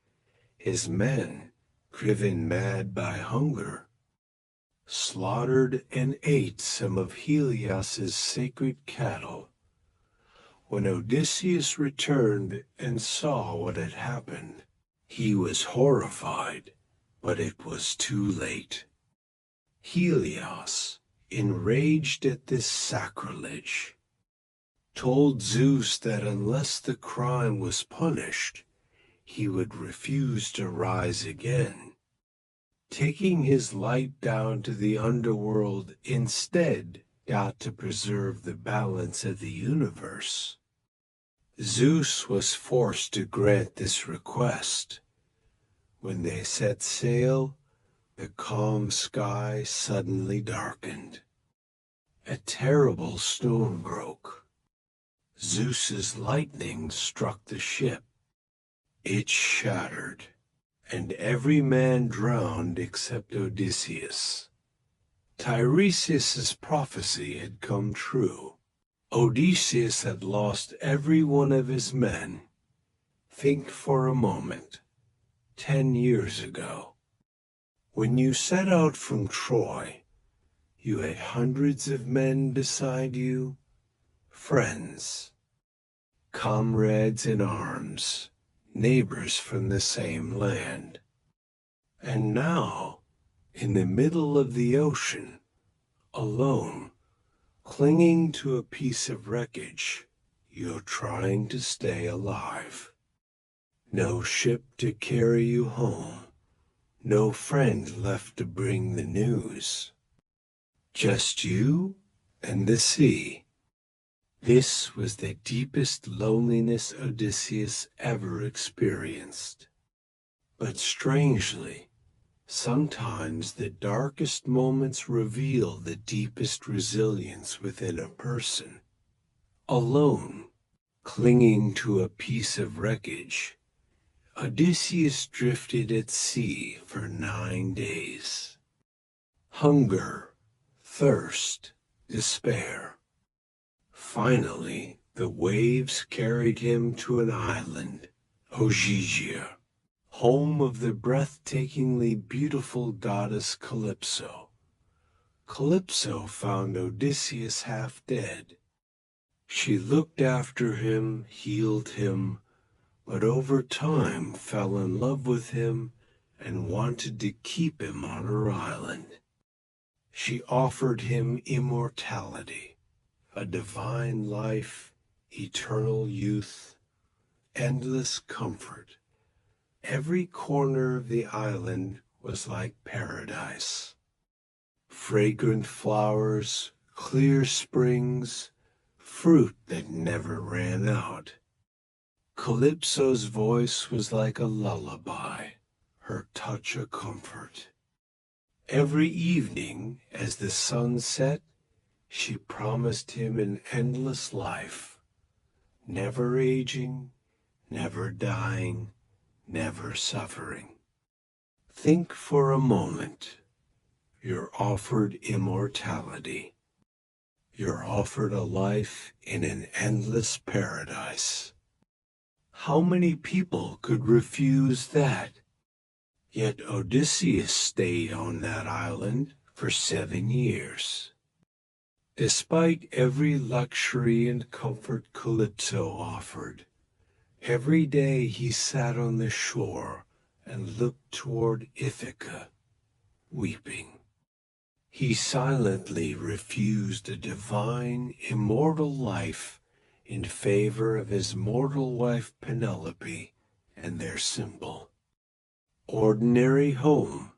A: his men, driven mad by hunger, slaughtered and ate some of Helios's sacred cattle. When Odysseus returned and saw what had happened, he was horrified. But it was too late. Helios, enraged at this sacrilege, told Zeus that unless the crime was punished, he would refuse to rise again, taking his light down to the underworld instead got to preserve the balance of the universe. Zeus was forced to grant this request. When they set sail, the calm sky suddenly darkened. A terrible storm broke. Zeus's lightning struck the ship. It shattered, and every man drowned except Odysseus. Tiresias's prophecy had come true. Odysseus had lost every one of his men. Think for a moment, 10 years ago. When you set out from Troy, you had hundreds of men beside you, friends, comrades in arms, neighbors from the same land. And now, in the middle of the ocean, alone, clinging to a piece of wreckage, you're trying to stay alive. No ship to carry you home, no friend left to bring the news. Just you and the sea. This was the deepest loneliness Odysseus ever experienced. But strangely, sometimes the darkest moments reveal the deepest resilience within a person. Alone, clinging to a piece of wreckage, Odysseus drifted at sea for 9 days. Hunger, thirst, despair. Finally, the waves carried him to an island, Ogygia, home of the breathtakingly beautiful goddess Calypso. Calypso found Odysseus half dead. She looked after him, healed him, but over time fell in love with him and wanted to keep him on her island. She offered him immortality, a divine life, eternal youth, endless comfort. Every corner of the island was like paradise. Fragrant flowers, clear springs, fruit that never ran out. Calypso's voice was like a lullaby, her touch a comfort. Every evening, as the sun set, she promised him an endless life, never aging, never dying, never suffering. Think for a moment. You're offered immortality. You're offered a life in an endless paradise. How many people could refuse that? Yet Odysseus stayed on that island for 7 years. Despite every luxury and comfort Calypso offered, every day he sat on the shore and looked toward Ithaca, weeping. He silently refused a divine, immortal life in favor of his mortal wife Penelope and their symbol. Ordinary home.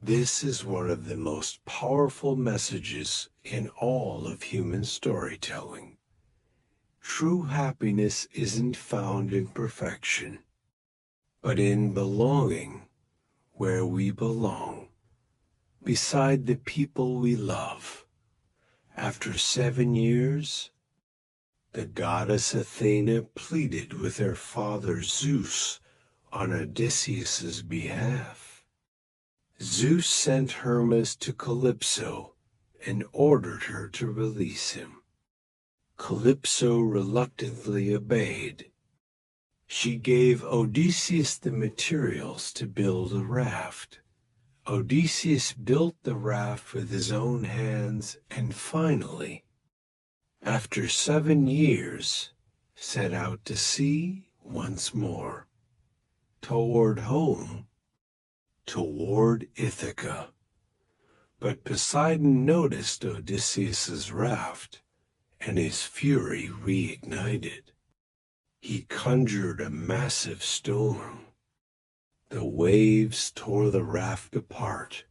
A: This is one of the most powerful messages in all of human storytelling. True happiness isn't found in perfection, but in belonging where we belong, beside the people we love. After 7 years, the goddess Athena pleaded with her father Zeus on Odysseus's behalf. Zeus sent Hermes to Calypso and ordered her to release him. Calypso reluctantly obeyed. She gave Odysseus the materials to build a raft. Odysseus built the raft with his own hands and finally, after 7 years, set out to sea once more, toward home, toward Ithaca. But Poseidon noticed Odysseus's raft, and his fury reignited. He conjured a massive storm. The waves tore the raft apart.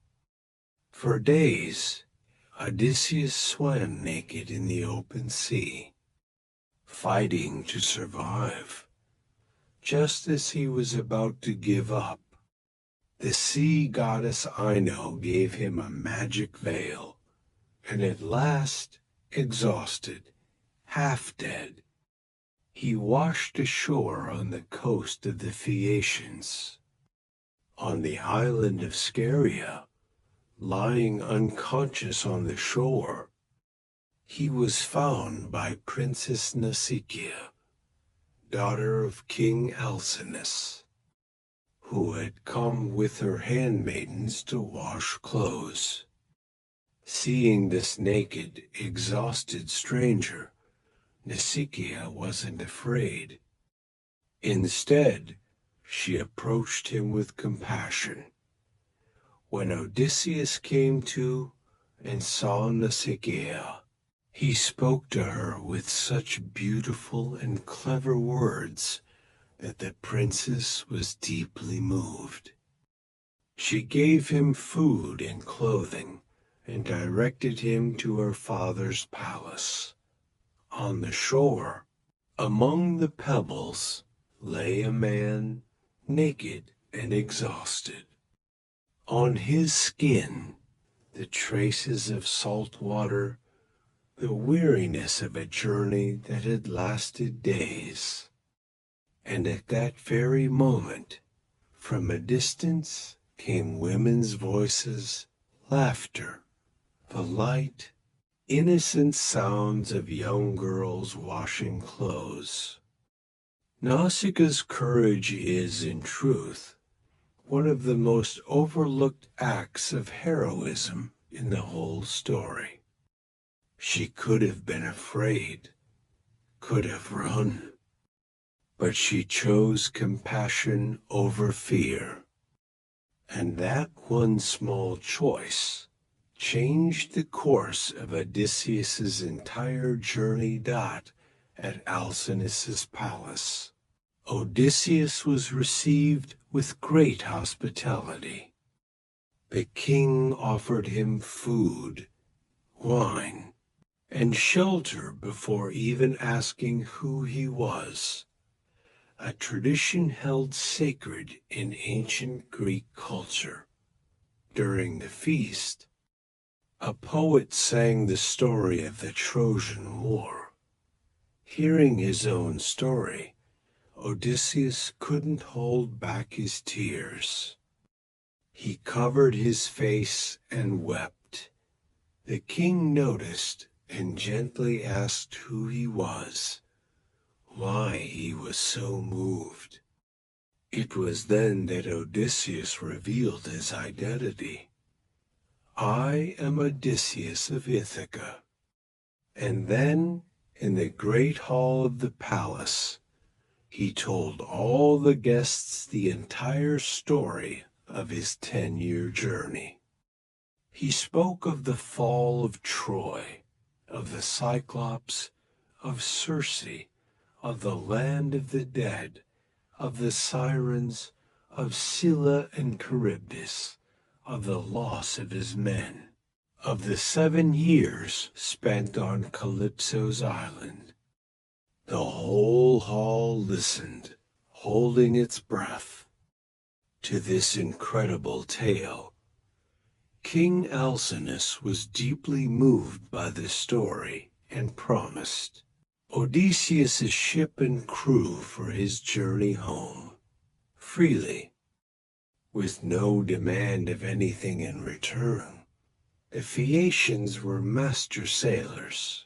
A: For days, Odysseus swam naked in the open sea, fighting to survive. Just as he was about to give up, the sea goddess Ino gave him a magic veil, and at last, exhausted, half dead, he washed ashore on the coast of the Phaeacians. On the island of Scheria, lying unconscious on the shore, he was found by Princess Nausicaa, daughter of King Alcinous, who had come with her handmaidens to wash clothes. Seeing this naked, exhausted stranger, Nausicaa wasn't afraid. Instead, she approached him with compassion. When Odysseus came to and saw Nausicaa, he spoke to her with such beautiful and clever words that the princess was deeply moved. She gave him food and clothing and directed him to her father's palace. On the shore, among the pebbles, lay a man, naked and exhausted. On his skin, the traces of salt water, the weariness of a journey that had lasted days. And at that very moment, from a distance came women's voices, laughter, the light, innocent sounds of young girls washing clothes. Nausicaa's courage is, in truth, one of the most overlooked acts of heroism in the whole story. She could have been afraid, could have run, but she chose compassion over fear. And that one small choice changed the course of Odysseus's entire journey. At Alcinous's palace, Odysseus was received with great hospitality. The king offered him food, wine, and shelter before even asking who he was, a tradition held sacred in ancient Greek culture. During the feast, a poet sang the story of the Trojan War. Hearing his own story, Odysseus couldn't hold back his tears. He covered his face and wept. The king noticed and gently asked who he was, why he was so moved. It was then that Odysseus revealed his identity. I am Odysseus of Ithaca. And then, in the great hall of the palace, he told all the guests the entire story of his 10-year journey. He spoke of the fall of Troy, of the Cyclops, of Circe, of the land of the dead, of the Sirens, of Scylla and Charybdis, of the loss of his men, of the 7 years spent on Calypso's island. The whole hall listened, holding its breath, to this incredible tale. King Alcinous was deeply moved by the story and promised Odysseus a ship and crew for his journey home, freely, with no demand of anything in return. The Phaeacians were master sailors.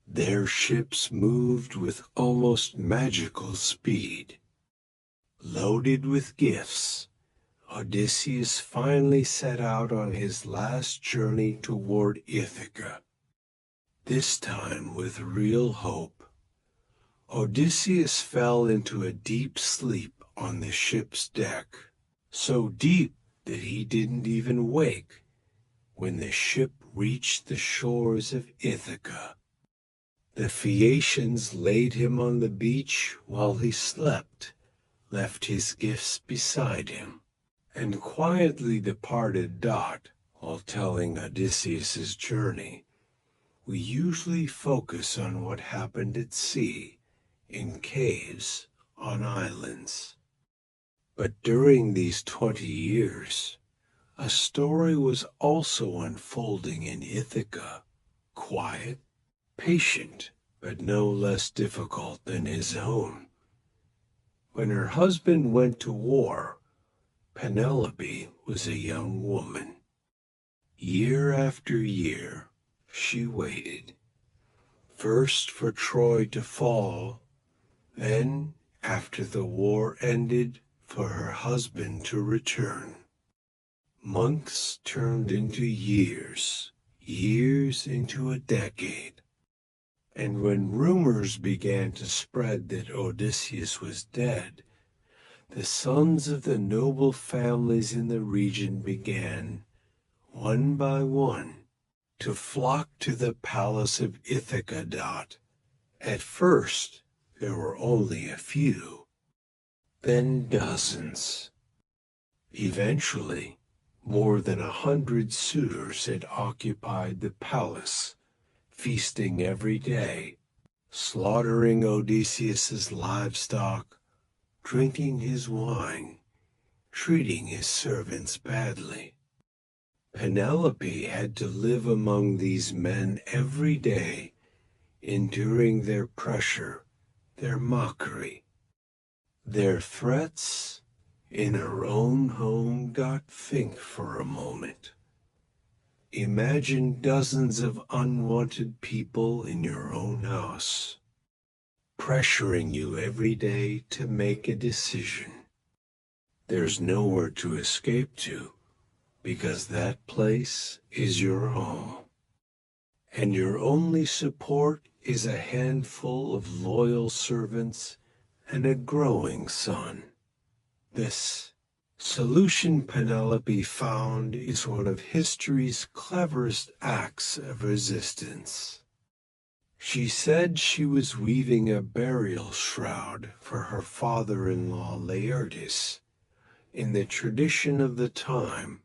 A: Their ships moved with almost magical speed. Loaded with gifts, Odysseus finally set out on his last journey toward Ithaca, this time with real hope. Odysseus fell into a deep sleep on the ship's deck, so deep that he didn't even wake when the ship reached the shores of Ithaca. The Phaeacians laid him on the beach while he slept, left his gifts beside him, and quietly departed. While telling Odysseus's journey, we usually focus on what happened at sea, in caves, on islands. But during these 20 years, a story was also unfolding in Ithaca, quiet, patient, but no less difficult than his own. When her husband went to war, Penelope was a young woman. Year after year, she waited, first for Troy to fall, then, after the war ended, for her husband to return. Months turned into years, years into a decade. And when rumors began to spread that Odysseus was dead, the sons of the noble families in the region began, one by one, to flock to the palace of Ithaca. At first, there were only a few, then dozens. Eventually, more than 100 suitors had occupied the palace, feasting every day, slaughtering Odysseus's livestock, drinking his wine, treating his servants badly. Penelope had to live among these men every day, enduring their pressure, their mockery, their threats. In her own home. Think for a moment. Imagine dozens of unwanted people in your own house, pressuring you every day to make a decision. There's nowhere to escape to, because that place is your home. And your only support is a handful of loyal servants and a growing son. This solution Penelope found is one of history's cleverest acts of resistance. She said she was weaving a burial shroud for her father-in-law Laertes. In the tradition of the time,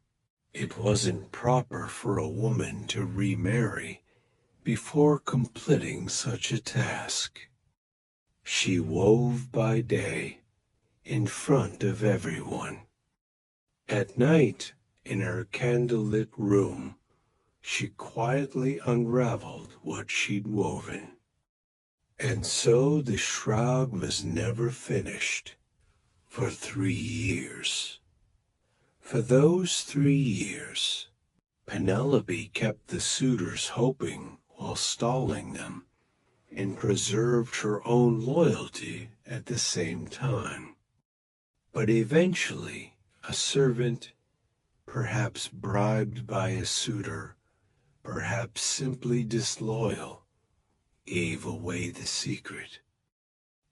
A: it wasn't proper for a woman to remarry before completing such a task. She wove by day, in front of everyone. At night, in her candlelit room, she quietly unraveled what she'd woven. And so the shroud was never finished for 3 years. For those 3 years, Penelope kept the suitors hoping while stalling them, and preserved her own loyalty at the same time. But eventually, a servant, perhaps bribed by a suitor, perhaps simply disloyal, gave away the secret.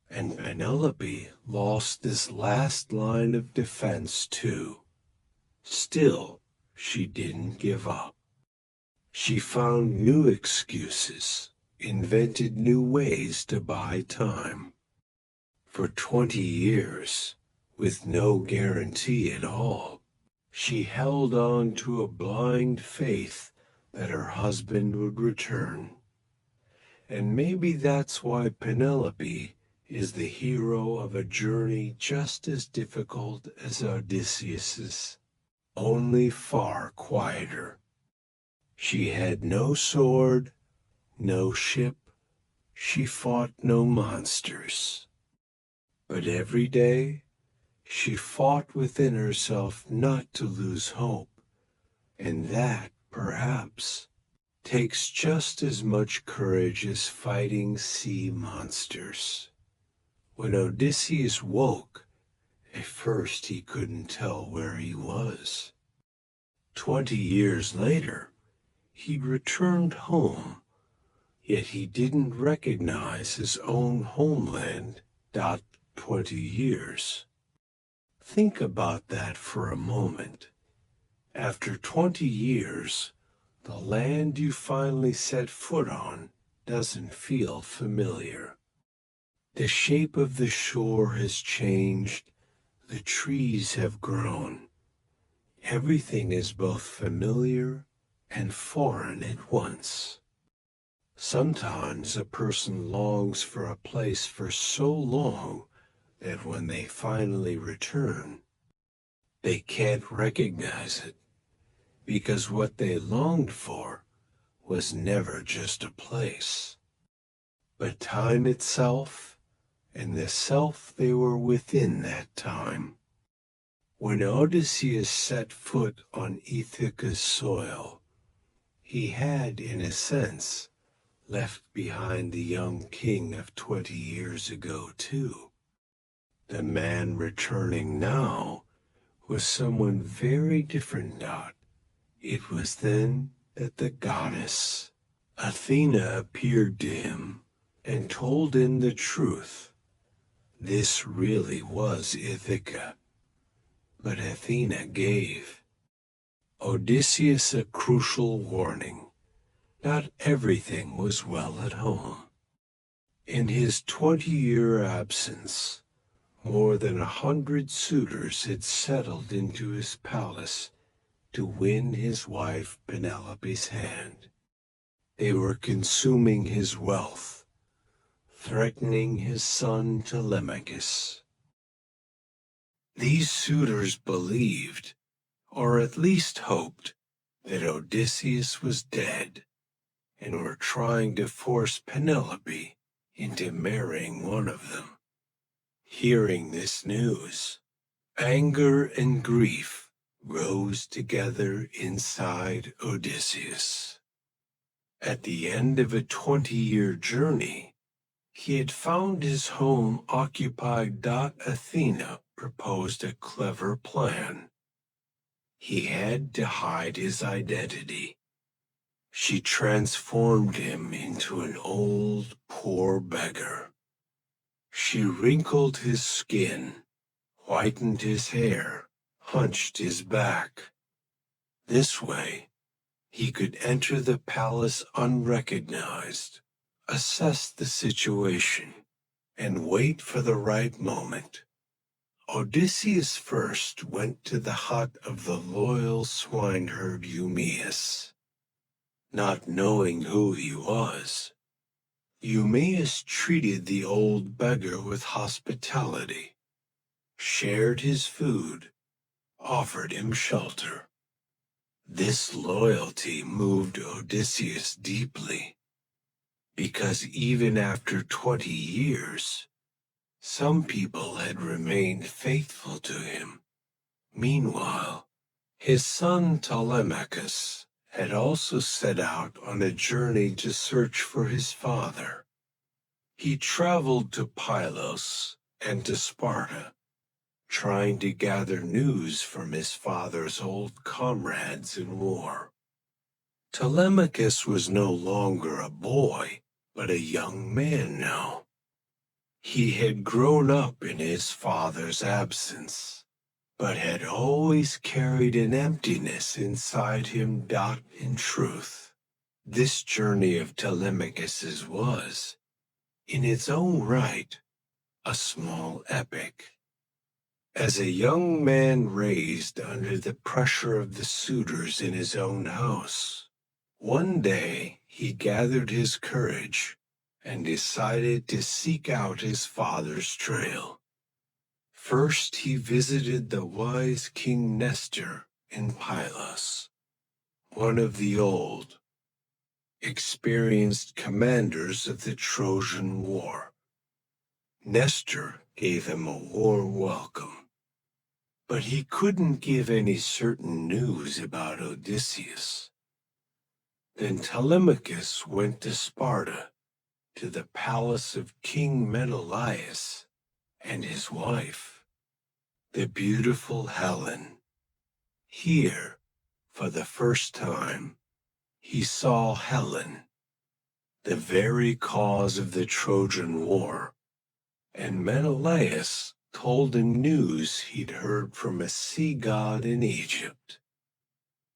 A: And Penelope lost this last line of defense too. Still, she didn't give up. She found new excuses, invented new ways to buy time. For 20 years, with no guarantee at all, she held on to a blind faith that her husband would return. And maybe that's why Penelope is the hero of a journey just as difficult as Odysseus's, only far quieter. She had no sword, no ship, she fought no monsters. But every day, she fought within herself not to lose hope, and that, perhaps, takes just as much courage as fighting sea monsters. When Odysseus woke, at first he couldn't tell where he was. 20 years later, he'd returned home, yet he didn't recognize his own homeland. 20 years. Think about that for a moment. After 20 years, the land you finally set foot on doesn't feel familiar. The shape of the shore has changed, the trees have grown. Everything is both familiar and foreign at once. Sometimes a person longs for a place for so long that when they finally return, they can't recognize it, because what they longed for was never just a place, but time itself and the self they were within that time. When Odysseus set foot on Ithaca's soil, he had, in a sense, left behind the young king of 20 years ago, too. The man returning now was someone very different. Not. It was then that the goddess Athena appeared to him and told him the truth. This really was Ithaca, but Athena gave Odysseus a crucial warning. Not everything was well at home. In his 20-year absence, more than 100 suitors had settled into his palace to win his wife Penelope's hand. They were consuming his wealth, threatening his son Telemachus. These suitors believed, or at least hoped, that Odysseus was dead, and were trying to force Penelope into marrying one of them. Hearing this news, anger and grief rose together inside Odysseus. At the end of a 20-year journey, he had found his home occupied. Athena proposed a clever plan. He had to hide his identity. She transformed him into an old, poor beggar. She wrinkled his skin, whitened his hair, hunched his back. This way, he could enter the palace unrecognized, assess the situation, and wait for the right moment. Odysseus first went to the hut of the loyal swineherd Eumaeus. Not knowing who he was, Eumaeus treated the old beggar with hospitality, shared his food, offered him shelter. This loyalty moved Odysseus deeply, because even after 20 years, some people had remained faithful to him. Meanwhile, his son Telemachus had also set out on a journey to search for his father. He traveled to Pylos and to Sparta, trying to gather news from his father's old comrades in war. Telemachus was no longer a boy, but a young man now. He had grown up in his father's absence, but had always carried an emptiness inside him. In truth, this journey of Telemachus's was, in its own right, a small epic. As a young man raised under the pressure of the suitors in his own house, one day he gathered his courage and decided to seek out his father's trail. First, he visited the wise King Nestor in Pylos, one of the old, experienced commanders of the Trojan War. Nestor gave him a warm welcome, but he couldn't give any certain news about Odysseus. Then Telemachus went to Sparta, to the palace of King Menelaus and his wife, the beautiful Helen. Here, for the first time, he saw Helen, the very cause of the Trojan War, and Menelaus told him news he'd heard from a sea god in Egypt.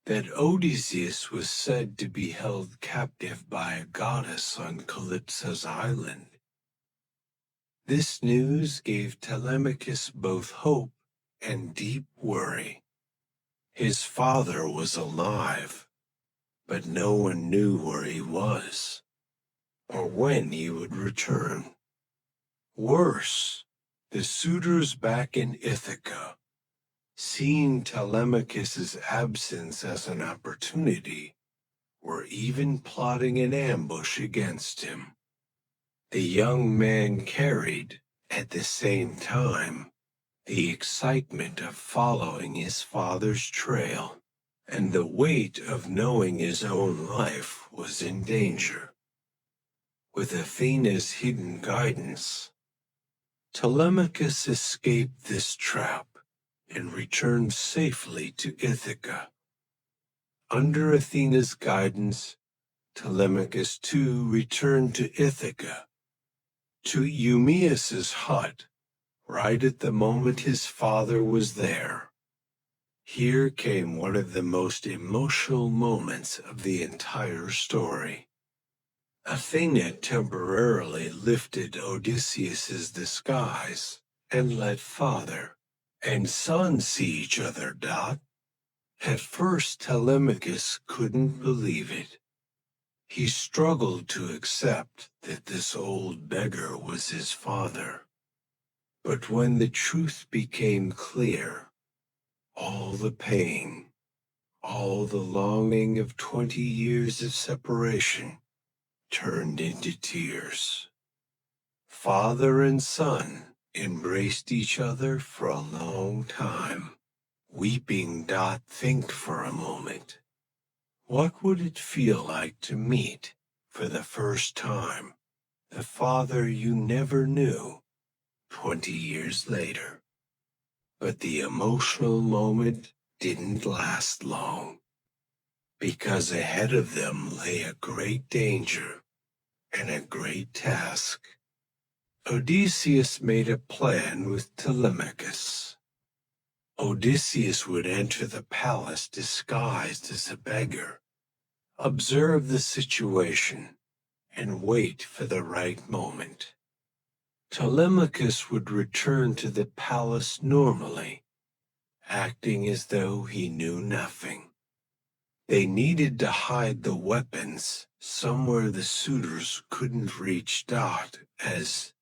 A: that Odysseus was said to be held captive by a goddess on Calypso's island. This news gave Telemachus both hope and deep worry. His father was alive, but no one knew where he was, or when he would return. Worse, the suitors back in Ithaca, seeing Telemachus's absence as an opportunity, were even plotting an ambush against him. The young man carried, at the same time, the excitement of following his father's trail, and the weight of knowing his own life was in danger. With Athena's hidden guidance, Telemachus escaped this trap and returned safely to Ithaca. Under Athena's guidance, Telemachus too returned to Ithaca, to Eumaeus's hut, right at the moment his father was there. Here came one of the most emotional moments of the entire story. Athena temporarily lifted Odysseus's disguise and let father and son see each other. At first, Telemachus couldn't believe it. He struggled to accept that this old beggar was his father. But when the truth became clear, all the pain, all the longing of 20 years of separation turned into tears. Father and son embraced each other for a long time. Weeping, think for a moment. What would it feel like to meet, for the first time, the father you never knew 20 years later? But the emotional moment didn't last long, because ahead of them lay a great danger and a great task. Odysseus made a plan with Telemachus. Odysseus would enter the palace disguised as a beggar, observe the situation, and wait for the right moment. Telemachus would return to the palace normally, acting as though he knew nothing. They needed to hide the weapons somewhere the suitors couldn't reach. As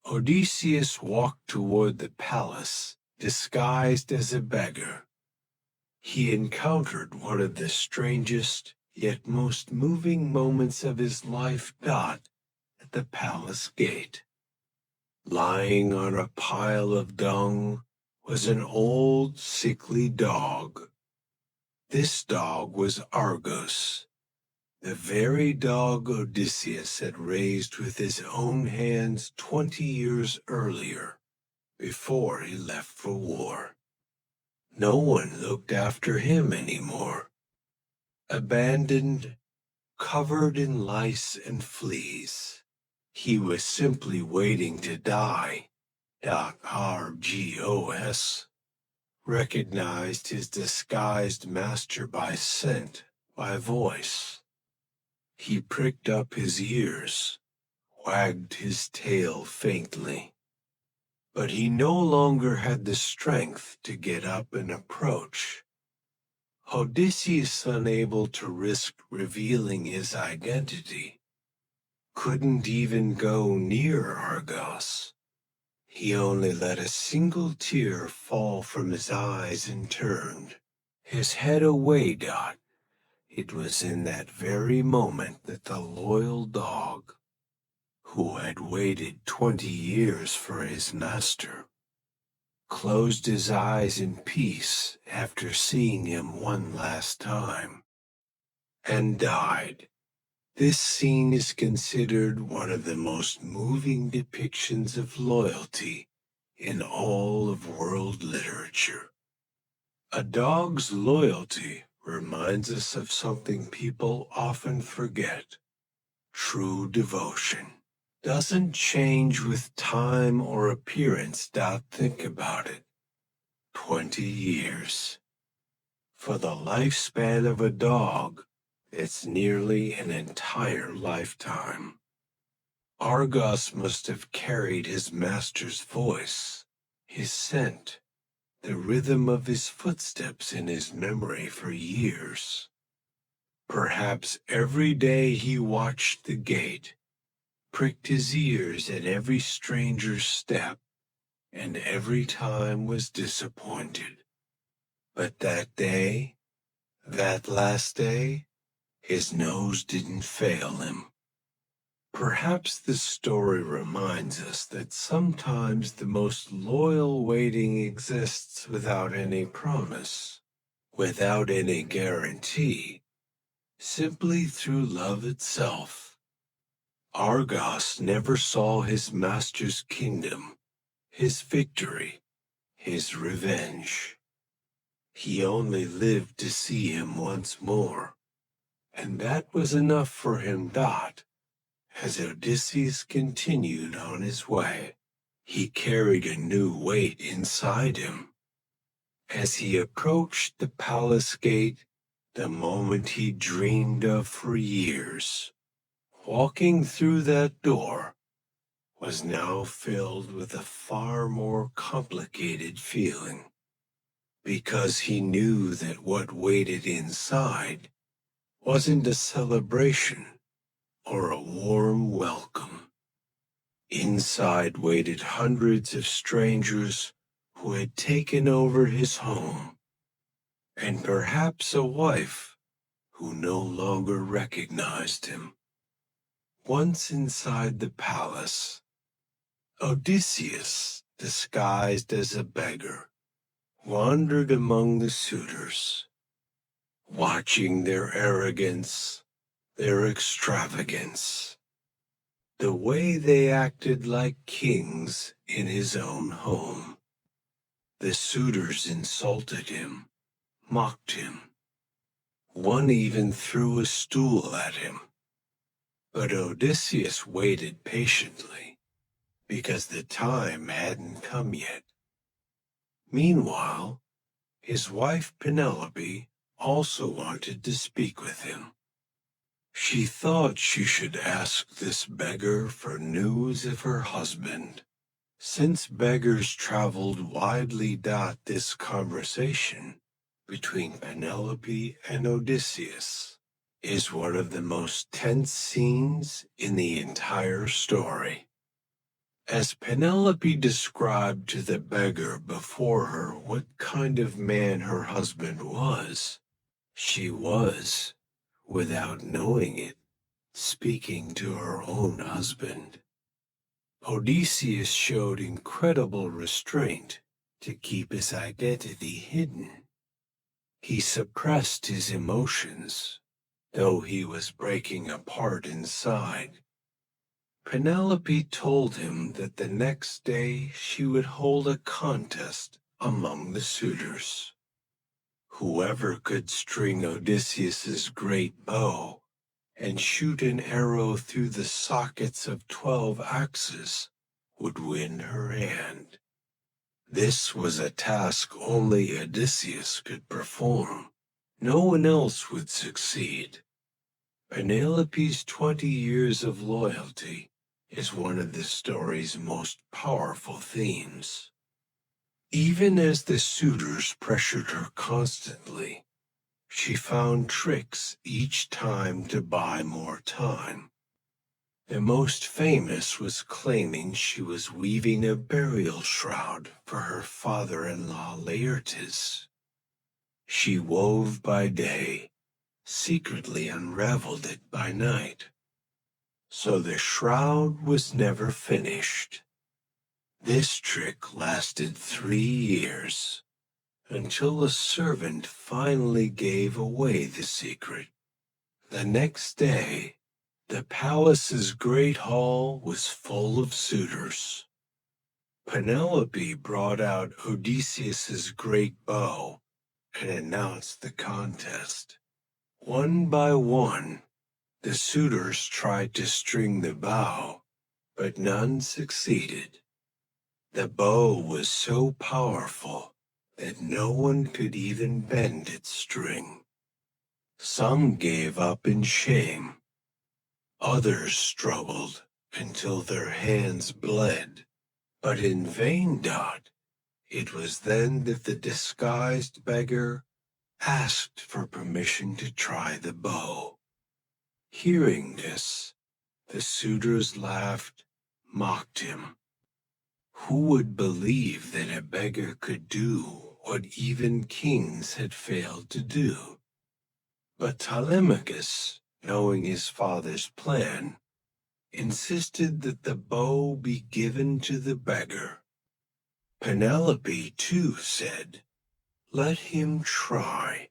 A: Odysseus walked toward the palace, disguised as a beggar, he encountered one of the strangest yet most moving moments of his life. At the palace gate, lying on a pile of dung, was an old, sickly dog. This dog was Argos, the very dog Odysseus had raised with his own hands 20 years earlier, before he left for war. No one looked after him anymore. Abandoned, covered in lice and fleas, he was simply waiting to die. Argos recognized his disguised master by scent, by voice. He pricked up his ears, wagged his tail faintly. But he no longer had the strength to get up and approach. Odysseus, unable to risk revealing his identity, couldn't even go near Argos. He only let a single tear fall from his eyes and turned his head away. It was in that very moment that the loyal dog, who had waited 20 years for his master, closed his eyes in peace after seeing him one last time, and died. This scene is considered one of the most moving depictions of loyalty in all of world literature. A dog's loyalty reminds us of something people often forget. True devotion doesn't change with time or appearance. Think about it. 20 years. For the lifespan of a dog, it's nearly an entire lifetime. Argos must have carried his master's voice, his scent, the rhythm of his footsteps in his memory for years. Perhaps every day he watched the gate, pricked his ears at every stranger's step, and every time was disappointed. But that day, that last day, his nose didn't fail him. Perhaps this story reminds us that sometimes the most loyal waiting exists without any promise, without any guarantee, simply through love itself. Argos never saw his master's kingdom, his victory, his revenge. He only lived to see him once more, and that was enough for him. As Odysseus continued on his way, he carried a new weight inside him. As he approached the palace gate, the moment he dreamed of for years, walking through that door, was now filled with a far more complicated feeling, because he knew that what waited inside wasn't a celebration or a warm welcome. Inside waited hundreds of strangers who had taken over his home, and perhaps a wife who no longer recognized him. Once inside the palace, Odysseus, disguised as a beggar, wandered among the suitors, watching their arrogance, their extravagance, the way they acted like kings in his own home. The suitors insulted him, mocked him. One even threw a stool at him. But Odysseus waited patiently, because the time hadn't come yet. Meanwhile, his wife Penelope also wanted to speak with him. She thought she should ask this beggar for news of her husband. Since beggars traveled widely, this conversation between Penelope and Odysseus is one of the most tense scenes in the entire story. As Penelope described to the beggar before her what kind of man her husband was, she was, without knowing it, speaking to her own husband. Odysseus showed incredible restraint to keep his identity hidden. He suppressed his emotions, though he was breaking apart inside. Penelope told him that the next day she would hold a contest among the suitors. Whoever could string Odysseus's great bow and shoot an arrow through the sockets of 12 axes would win her hand. This was a task only Odysseus could perform. No one else would succeed. Penelope's 20 years of loyalty is one of the story's most powerful themes. Even as the suitors pressured her constantly, she found tricks each time to buy more time. The most famous was claiming she was weaving a burial shroud for her father-in-law Laertes. She wove by day, secretly unraveled it by night. So the shroud was never finished. This trick lasted 3 years, until a servant finally gave away the secret. The next day, the palace's great hall was full of suitors. Penelope brought out Odysseus's great bow and announced the contest. One by one, the suitors tried to string the bow, but none succeeded. The bow was so powerful that no one could even bend its string. Some gave up in shame. Others struggled until their hands bled. But in vain, Dot. It was then that the disguised beggar asked for permission to try the bow. Hearing this, the suitors laughed, mocked him. Who would believe that a beggar could do what even kings had failed to do? But Telemachus, knowing his father's plan, insisted that the bow be given to the beggar. Penelope, too, said, "Let him try.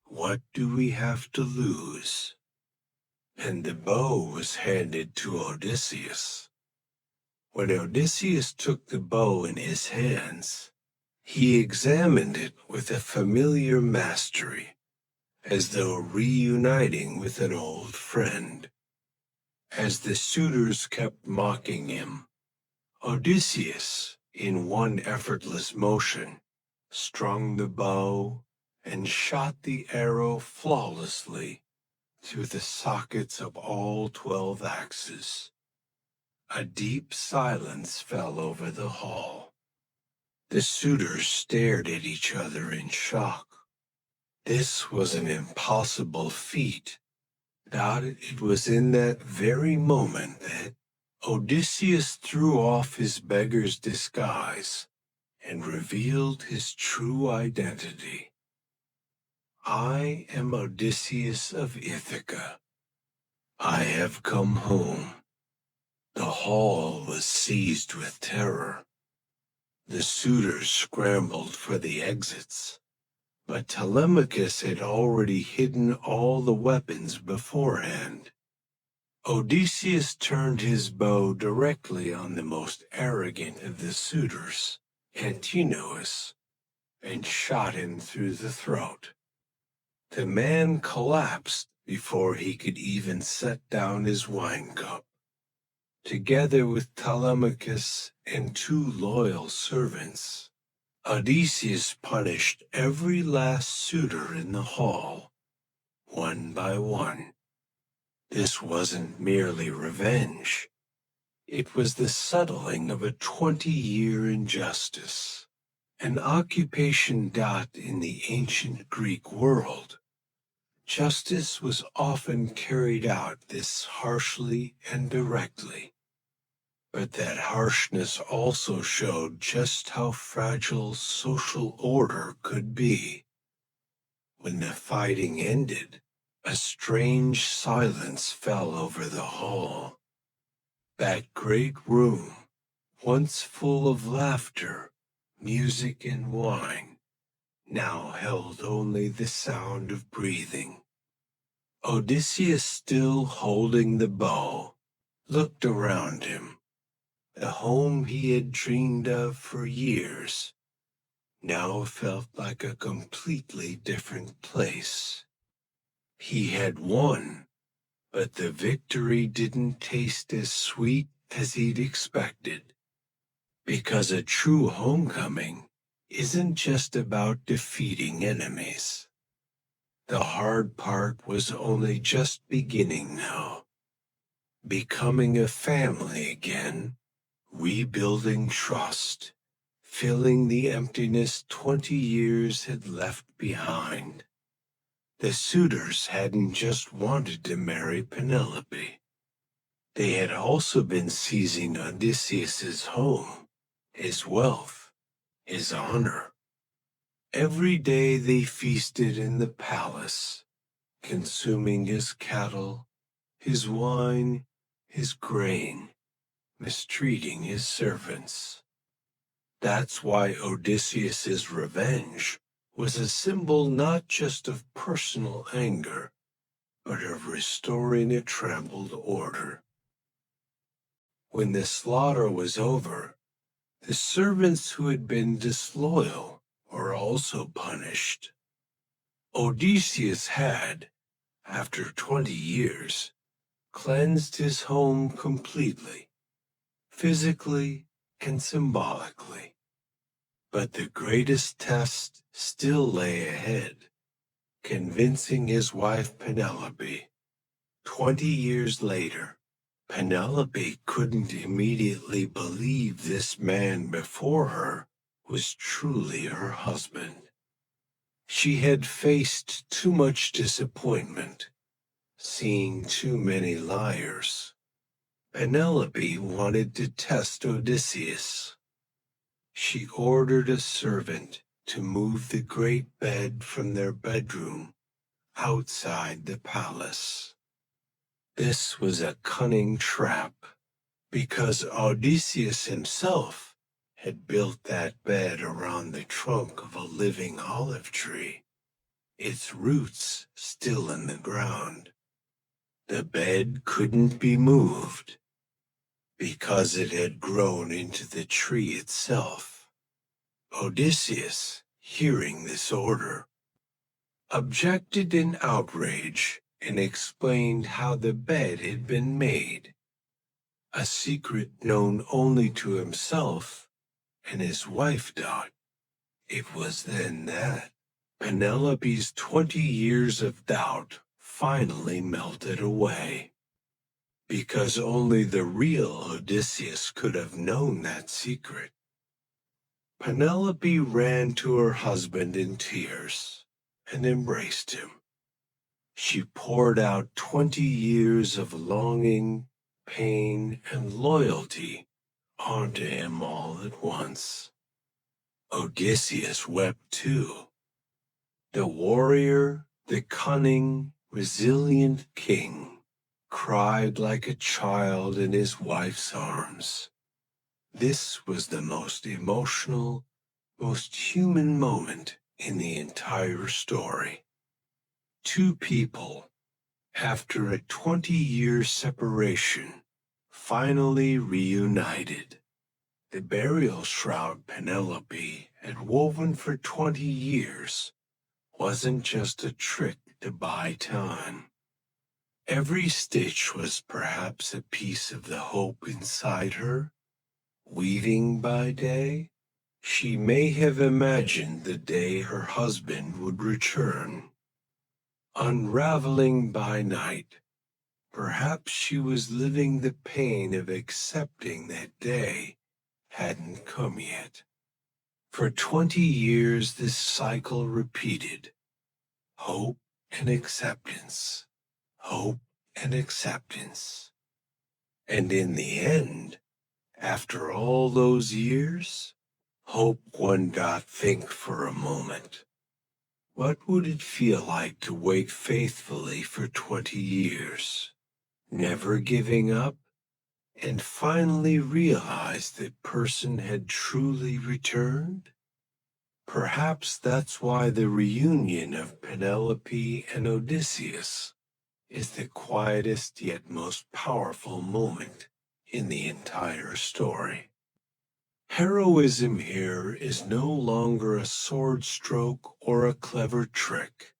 A: What do we have to lose?" And the bow was handed to Odysseus. When Odysseus took the bow in his hands, he examined it with a familiar mastery, as though reuniting with an old friend. As the suitors kept mocking him, Odysseus, in one effortless motion, strung the bow and shot the arrow flawlessly through the sockets of all 12 axes. A deep silence fell over the hall. The suitors stared at each other in shock. This was an impossible feat. It was in that very moment that Odysseus threw off his beggar's disguise and revealed his true identity. "I am Odysseus of Ithaca. I have come home." The hall was seized with terror. The suitors scrambled for the exits, but Telemachus had already hidden all the weapons beforehand. Odysseus turned his bow directly on the most arrogant of the suitors, Antinous, and shot him through the throat. The man collapsed before he could even set down his wine cup. Together with Telemachus and 2 loyal servants, Odysseus punished every last suitor in the hall, one by one. This wasn't merely revenge. It was the settling of a 20-year injustice, an occupation in the ancient Greek world. Justice was often carried out this harshly and directly, but that harshness also showed just how fragile social order could be. When the fighting ended, a strange silence fell over the hall. That great room, once full of laughter, music, and wine, now held only the sound of breathing. Odysseus, still holding the bow, looked around him. The home he had dreamed of for years now felt like a completely different place. He had won, but the victory didn't taste as sweet as he'd expected. Because a true homecoming isn't just about defeating enemies. The hard part was only just beginning now. Becoming a family again, rebuilding trust, filling the emptiness 20 years had left behind. The suitors hadn't just wanted to marry Penelope. They had also been seizing Odysseus's home, his wealth, his honor. Every day they feasted in the palace, consuming his cattle, his wine, his grain, mistreating his servants. That's why Odysseus's revenge was a symbol not just of personal anger, but of restoring a trampled order. When the slaughter was over, the servants who had been disloyal were also punished. Odysseus had, after 20 years, cleansed his home completely, physically and symbolically. But the greatest test still lay ahead, convincing his wife Penelope. 20 years later, Penelope couldn't immediately believe this man before her was truly her husband. She had faced too much disappointment, seeing too many liars. Penelope wanted to test Odysseus. She ordered a servant to move the great bed from their bedroom outside the palace. This was a cunning trap, because Odysseus himself had built that bed around the trunk of a living olive tree, its roots still in the ground. The bed couldn't be moved because it had grown into the tree itself. Odysseus, hearing this order, objected in outrage and explained how the bed had been made, a secret known only to himself and his wife. It was then that Penelope's 20 years of doubt finally melted away, because only the real Odysseus could have known that secret. Penelope ran to her husband in tears and embraced him. She poured out 20 years of longing, pain, and loyalty onto him all at once. Odysseus wept too. The warrior, the cunning, resilient king, cried like a child in his wife's arms. This was the most emotional, most human moment in the entire story. Two people, after a 20-year separation, finally reunited. The burial shroud Penelope had woven for 20 years wasn't just a trick to buy time. Every stitch was perhaps a piece of the hope inside her. Weaving by day, she may have imagined the day her husband would return. Unraveling by night, perhaps she was living the pain of accepting that day hadn't come yet. For 20 years this cycle repeated. Hope and acceptance. Hope and acceptance. And in the end, after all those years, hope one got think for a moment. What would it feel like to wait faithfully for 20 years, never giving up, and finally realize that person had truly returned? Perhaps that's why the reunion of Penelope and Odysseus is the quietest yet most powerful moment in the entire story. Heroism here is no longer a sword stroke or a clever trick.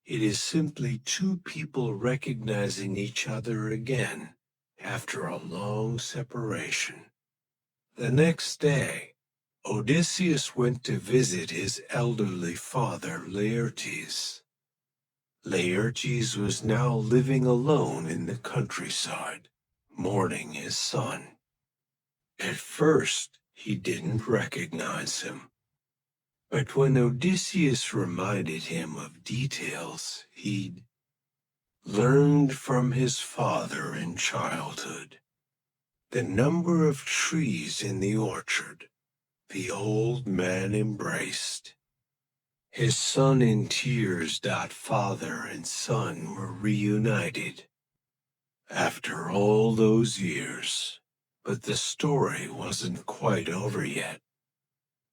A: It is simply two people recognizing each other again after a long separation. The next day, Odysseus went to visit his elderly father, Laertes. Laertes was now living alone in the countryside, mourning his son. At first, he didn't recognize him. But when Odysseus reminded him of details he'd learned from his father in childhood, the number of trees in the orchard, the old man embraced. His son in tears. Father and son were reunited after all those years. But the story wasn't quite over yet.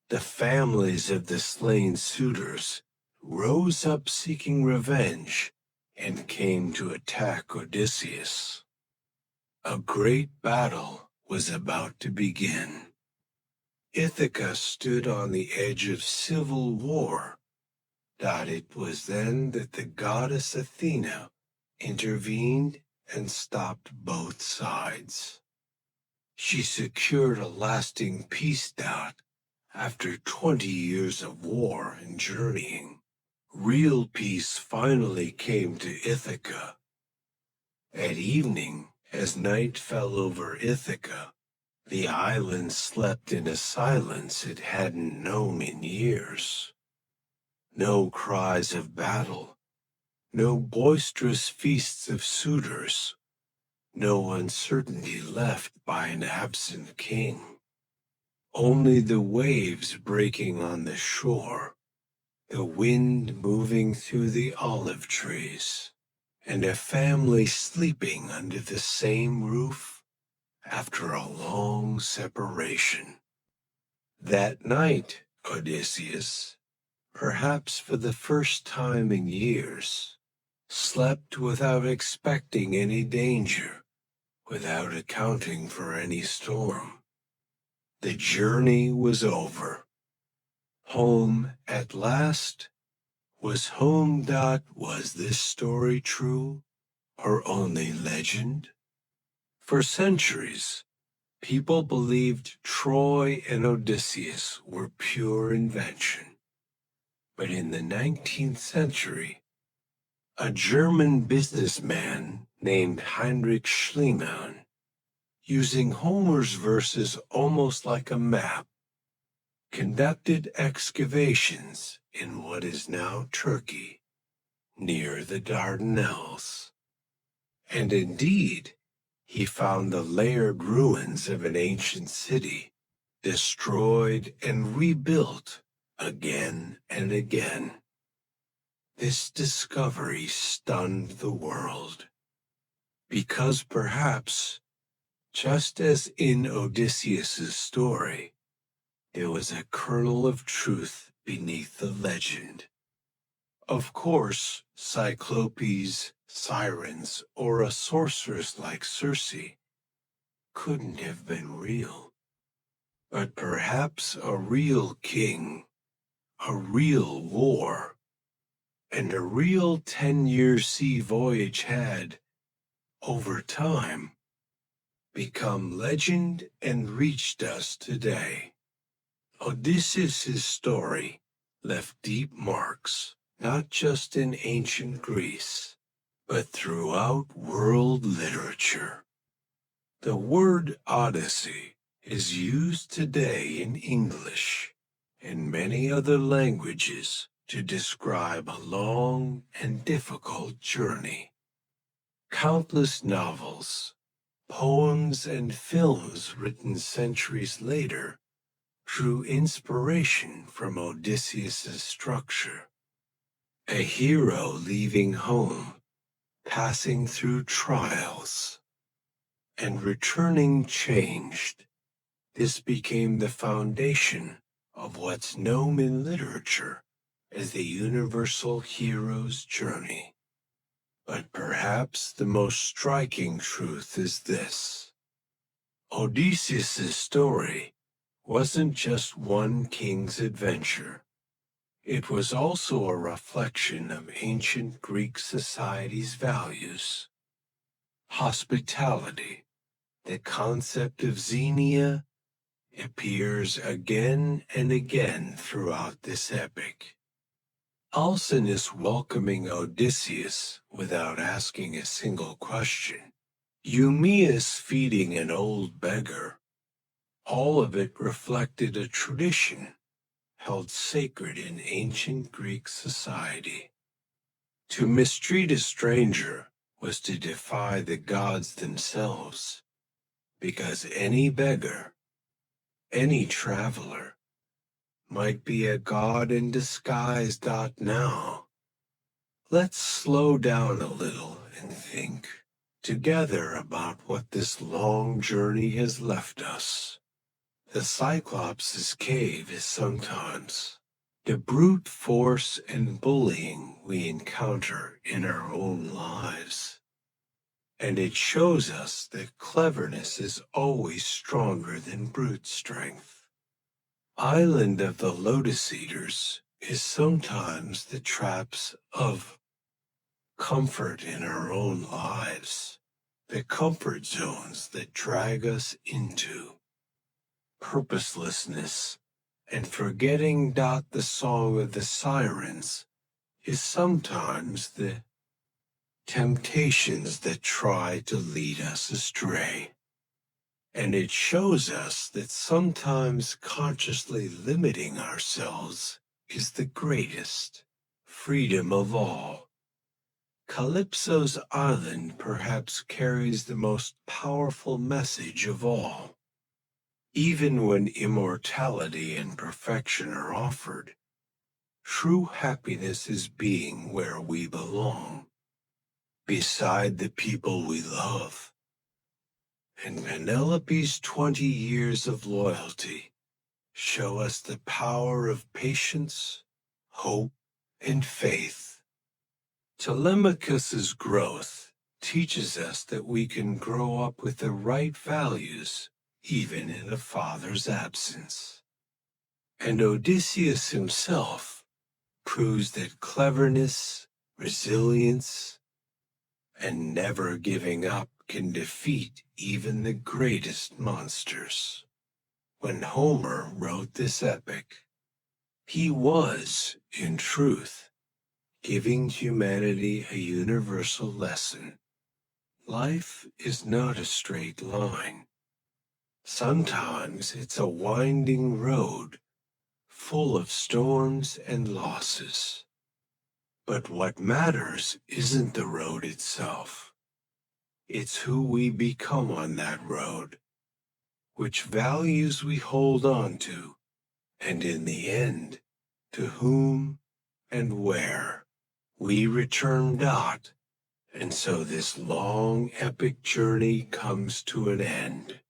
A: The families of the slain suitors rose up seeking revenge and came to attack Odysseus. A great battle was about to begin. Ithaca stood on the edge of civil war. It was then that the goddess Athena intervened and stopped both sides. She secured a lasting peace, After 20 years of war and journeying, real peace finally came to Ithaca. At evening, as night fell over Ithaca, the island slept in a silence it hadn't known in years. No cries of battle, no boisterous feasts of suitors, no uncertainty left by an absent king. Only the waves breaking on the shore, the wind moving through the olive trees, and a family sleeping under the same roof after a long separation. That night, Odysseus, perhaps for the first time in years, slept without expecting any danger, without accounting for any storm. The journey was over. Home at last. Was home? Was this story true, or only legend? For centuries, people believed Troy and Odysseus were pure invention. But in the 19th century, a German businessman named Heinrich Schliemann, using Homer's verses almost like a map, conducted excavations in what is now Turkey, near the Dardanelles. And indeed, he found the layered ruins of an ancient city, destroyed and rebuilt again and again. This discovery stunned the world, because perhaps, just as in Odysseus's story, there was a kernel of truth beneath the legend. Of course, Cyclops, Sirens, or a sorceress like Circe couldn't have been real. But perhaps a real king, a real war, and a real 10-year sea voyage had, over time, become legend and reached us today. Odysseus' story left deep marks, not just in ancient Greece, but throughout world literature. The word Odyssey is used today in English and many other languages to describe a long and difficult journey. Countless novels, poems, and films written centuries later drew inspiration from Odysseus' structure. A hero leaving home, passing through trials, and returning changed. This became the foundation of what's known in literature as the universal hero's journey. But perhaps the most striking truth is this: Odysseus' story wasn't just one king's adventure. It was also a reflection of ancient Greek society's values. Hospitality, the concept of xenia, appears again and again throughout this epic. Alcinous welcoming Odysseus without asking a single question, Eumaeus feeding an old beggar, all of it reflected a tradition held sacred in ancient Greek society. To mistreat a stranger was to defy the gods themselves, because any beggar, any traveler, might be a god in disguise. Now, let's slow down a little and think together about what this long journey has left us. The Cyclops' cave is sometimes the brute force and bullying we encounter in our own lives. And it shows us that cleverness is always stronger than brute strength. Island of the Lotus Eaters is sometimes the traps of comfort in our own lives, the comfort zones that drag us into purposelessness, and forgetting that the song of the Sirens is sometimes the temptations that try to lead us astray. And it shows us that sometimes consciously limiting ourselves is the greatest freedom of all. Calypso's island perhaps carries the most powerful message of all. Even when immortality and perfection are offered, true happiness is being where we belong, beside the people we love. And Penelope's 20 years of loyalty show us the power of patience, hope, and faith. Telemachus's growth teaches us that we can grow up with the right values even in a father's absence. And Odysseus himself proves that cleverness, resilience, and never giving up can defeat even the greatest monsters. When Homer wrote this epic, he was, in truth, giving humanity a universal lesson. Life is not a straight line. Sometimes it's a winding road, full of storms and losses. But what matters isn't the road itself. It's who we become on that road, which values we hold on to, and in the end, to whom and where we return not. And so this long epic journey comes to an end.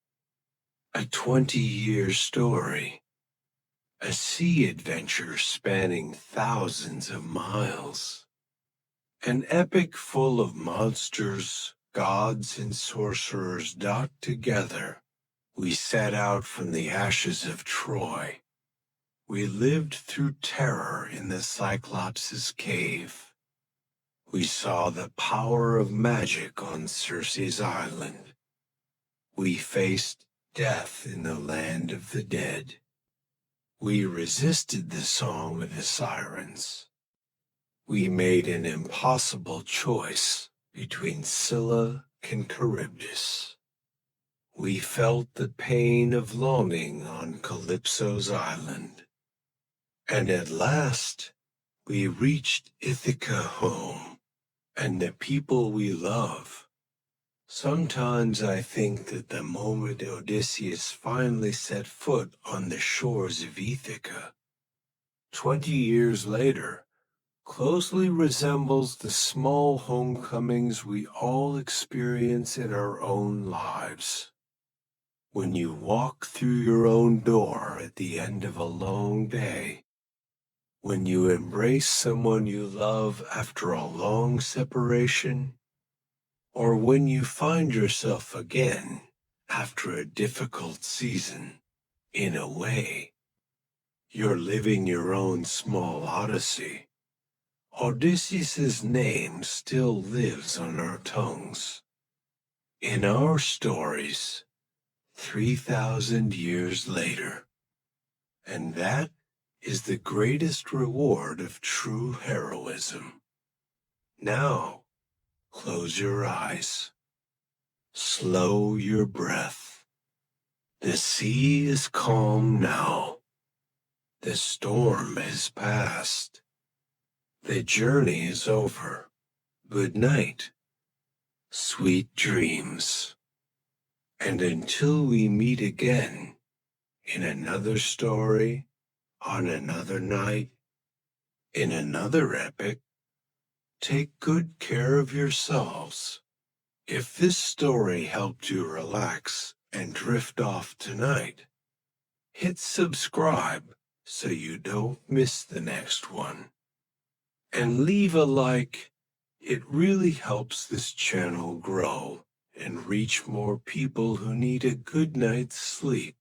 A: A 20-year story, a sea adventure spanning thousands of miles, an epic full of monsters, gods, and sorcerers docked together. We set out from the ashes of Troy. We lived through terror in the Cyclops' cave. We saw the power of magic on Circe's island. We faced death in the land of the dead. We resisted the song of the Sirens. We made an impossible choice between Scylla and Charybdis. We felt the pain of longing on Calypso's island. And at last, we reached Ithaca home, and the people we love. Sometimes I think that the moment Odysseus finally set foot on the shores of Ithaca, 20 years later, closely resembles the small homecomings we all experience in our own lives. When you walk through your own door at the end of a long day, when you embrace someone you love after a long separation, or when you find yourself again after a difficult season, in a way, you're living your own small Odyssey. Odysseus' name still lives on our tongues, in our stories, 3,000 years later. And that is the greatest reward of true heroism. Now, close your eyes. Slow your breath. The sea is calm now. The storm has passed. The journey is over. Good night. Sweet dreams. And until we meet again, in another story, on another night, in another epic, take good care of yourselves. If this story helped you relax and drift off tonight, hit subscribe so you don't miss the next one. And leave a like. It really helps this channel grow and reach more people who need a good night's sleep.